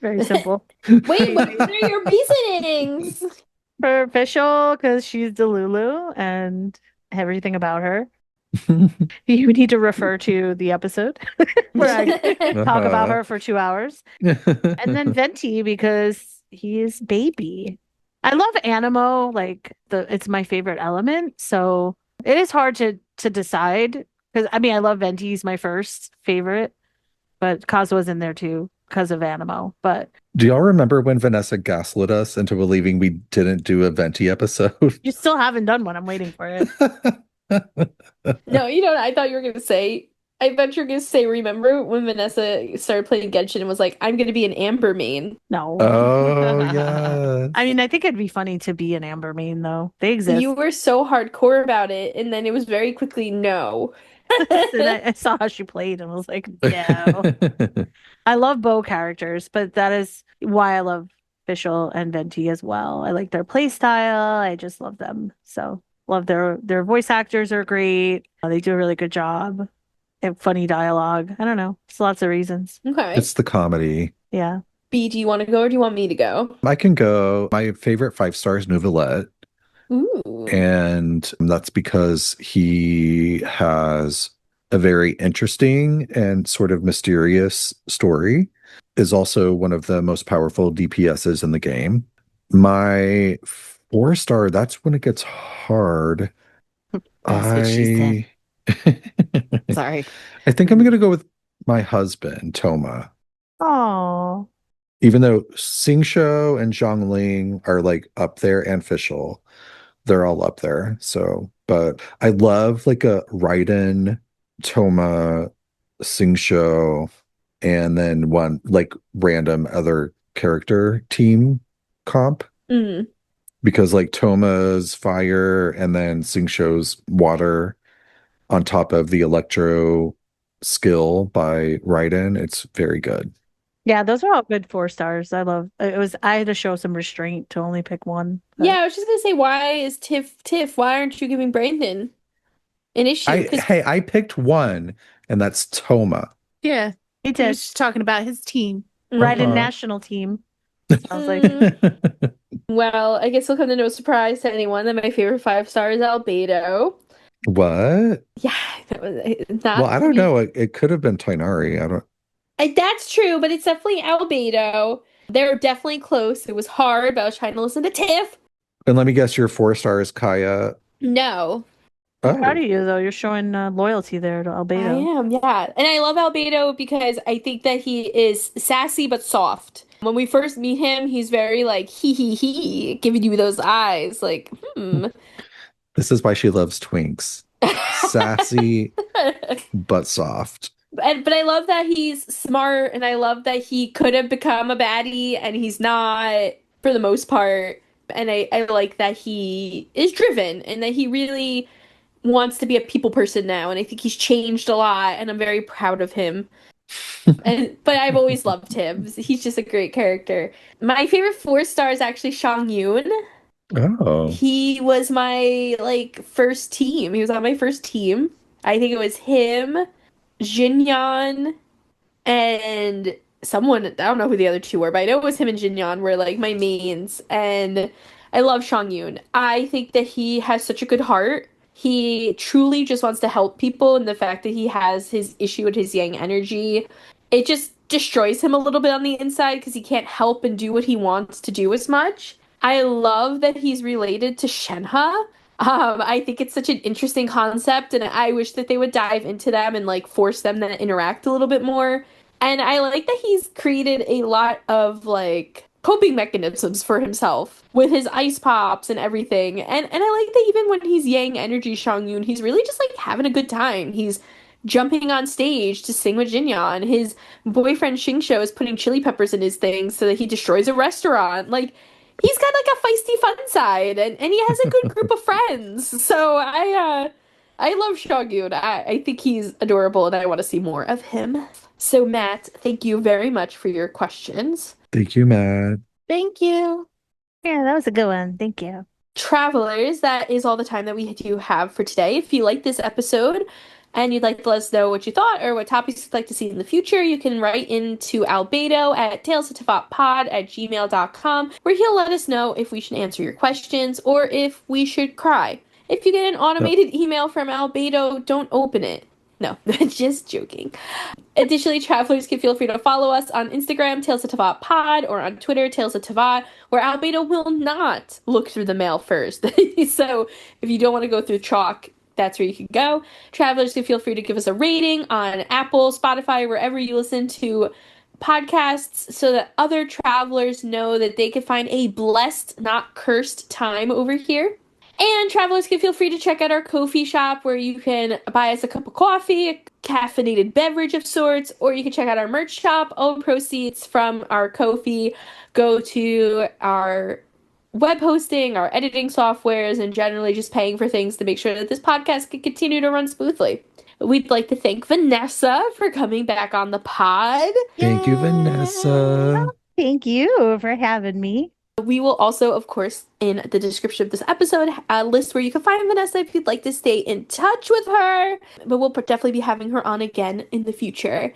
D: Very simple.
A: Wait, what are your reasonings?
D: For Fischl, because she's Delulu and everything about her. You need to refer to the episode where I talk about her for 2 hours. And then Venti because he is baby. I love Animo, like it's my favorite element. So it is hard to decide because I love Venti, he's my first favorite, but Kazua's in there too because of Animo. But
C: Do y'all remember when Vanessa gaslit us into believing we didn't do a Venti episode?
D: you still haven't done one. I'm waiting for it.
A: No, I thought you were going to say, I bet you're going to say, remember when Vanessa started playing Genshin and was like, I'm going to be an Amber main?
D: No.
C: Oh, yeah.
D: I think it'd be funny to be an Amber main though. They exist.
A: You were so hardcore about it, and then it was very quickly no.
D: And I saw how she played and was like, no. I love bow characters, but that is why I love Fischl and Venti as well. I like their play style. I just love them. So love their voice actors are great. They do a really good job. They have funny dialogue. I don't know. It's lots of reasons.
A: Okay.
C: It's the comedy.
D: Yeah.
A: B, do you want to go or do you want me to go?
C: I can go. My favorite 5-star is Nouvellette.
A: Ooh.
C: And that's because he has a very interesting and sort of mysterious story, is also one of the most powerful DPSs in the game. My 4-star, that's when it gets hard.
B: That's what she
C: said.
B: Sorry.
C: I think I'm going to go with my husband, Toma.
D: Oh.
C: Even though Singsho and Xiangling are like up there and Fischl, they're all up there. So, but I love like a Raiden, Toma, Singsho, and then one like random other character team comp
A: Mm.
C: because like Toma's fire and then Singsho's water on top of the electro skill by Raiden. It's very good.
D: Yeah, those are all good 4 stars. I love it. I had to show some restraint to only pick one. but-
A: Yeah, I was just gonna say, why is Tiff? Why aren't you giving Brandon an issue? 'Cause
C: I picked one, and that's Toma.
B: Yeah,
D: He
B: he
D: did.
B: was just talking about his team.
D: Right in
C: Uh-huh.
D: national team. I was like,
A: Mm, well, I guess it'll come to no surprise to anyone that my favorite 5 star is Albedo.
C: What?
A: Yeah, that was not.
C: Well, I don't know. It could have been Tainari. I don't.
A: That's true, but it's definitely Albedo. They're definitely close. It was hard, but I was trying to listen to Tiff.
C: And let me guess, your 4 star is Kaya.
A: No,
C: Oh,
D: proud of you though. You're showing loyalty there to
A: I
D: Albedo.
A: am, yeah. And I love Albedo because I think that he is sassy but soft. When we first meet him, he's very like he, giving you those eyes, like,
C: this is why she loves twinks. Sassy but soft.
A: But I love that he's smart, and I love that he could have become a baddie, and he's not for the most part. And I like that he is driven and that he really wants to be a people person now. And I think he's changed a lot, and I'm very proud of him. But I've always loved him. He's just a great character. My favorite 4 star is actually Shang Yun.
C: Oh,
A: He was my like first team. He was on my first team. I think it was him, Jinyan, and someone. I don't know who the other two were, but I know it was him and Jinyan were like my mains. And I love Shang Yun. I think that he has such a good heart. He truly just wants to help people, and the fact that he has his issue with his yang energy, it just destroys him a little bit on the inside because he can't help and do what he wants to do as much. I love that he's related to Shenhe. I think it's such an interesting concept, and I wish that they would dive into them and like force them to interact a little bit more. And I like that he's created a lot of like coping mechanisms for himself with his ice pops and everything. And I like that even when he's Yang Energy Shangyun, he's really just like having a good time. He's jumping on stage to sing with Jinyan. His boyfriend Xingsho is putting chili peppers in his things so that he destroys a restaurant. Like he's got like a feisty fun side, and he has a good group of friends. So I love Shangyun. I think he's adorable, and I want to see more of him. So Matt, thank you very much for your questions.
C: thank you, Matt.
B: Thank you.
D: Yeah, that was a good one. Thank you.
A: Travelers, that is all the time that we do have for today. If you like this episode and you'd like to let us know what you thought or what topics you'd like to see in the future, you can write into Albedo at talesoftevatpod@gmail.com, where he'll let us know if we should answer your questions or if we should cry. If you get an automated email from Albedo, don't open it. No, just joking. Additionally, travelers can feel free to follow us on Instagram, Tales of Teyvat Pod, or on Twitter, Tales of Teyvat, where Albedo will not look through the mail first. So if you don't want to go through chalk, that's where you can go. Travelers can feel free to give us a rating on Apple, Spotify, wherever you listen to podcasts, so that other travelers know that they can find a blessed, not cursed time over here. And travelers can feel free to check out our Ko-fi shop, where you can buy us a cup of coffee, a caffeinated beverage of sorts, or you can check out our merch shop. All proceeds from our Ko-fi go to our web hosting, our editing softwares, and generally just paying for things to make sure that this podcast can continue to run smoothly. We'd like to thank Vanessa for coming back on the pod.
C: Thank you, Vanessa.
D: Thank you for having me.
A: We will also, of course, in the description of this episode, list where you can find Vanessa if you'd like to stay in touch with her. But we'll definitely be having her on again in the future.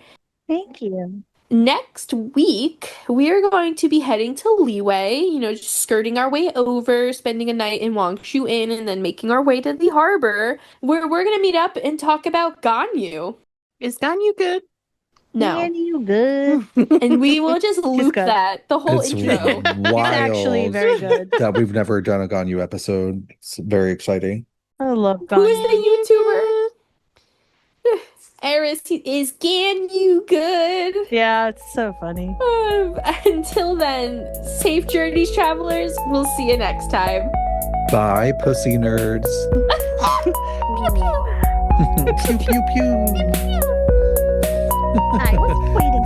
D: Thank you.
A: Next week, we are going to be heading to Liyue, just skirting our way over, spending a night in Wangshu Inn, and then making our way to the harbor, where we're going to meet up and talk about Ganyu.
B: Is Ganyu good?
A: No.
D: Man, you good.
A: And we will just loop
D: good.
A: that, the whole
C: It's
A: intro.
D: It's
C: wild
D: actually very good.
C: that we've never done a Ganyu episode. It's very exciting.
D: I love
A: Who is
D: God.
A: the YouTuber? Eris is Ganyu good?
D: Yeah, it's so funny.
A: Until then, safe journeys, travelers. We'll see you next time.
C: Bye, pussy nerds.
D: Pew, pew.
C: Pew, pew, pew.
D: I was waiting.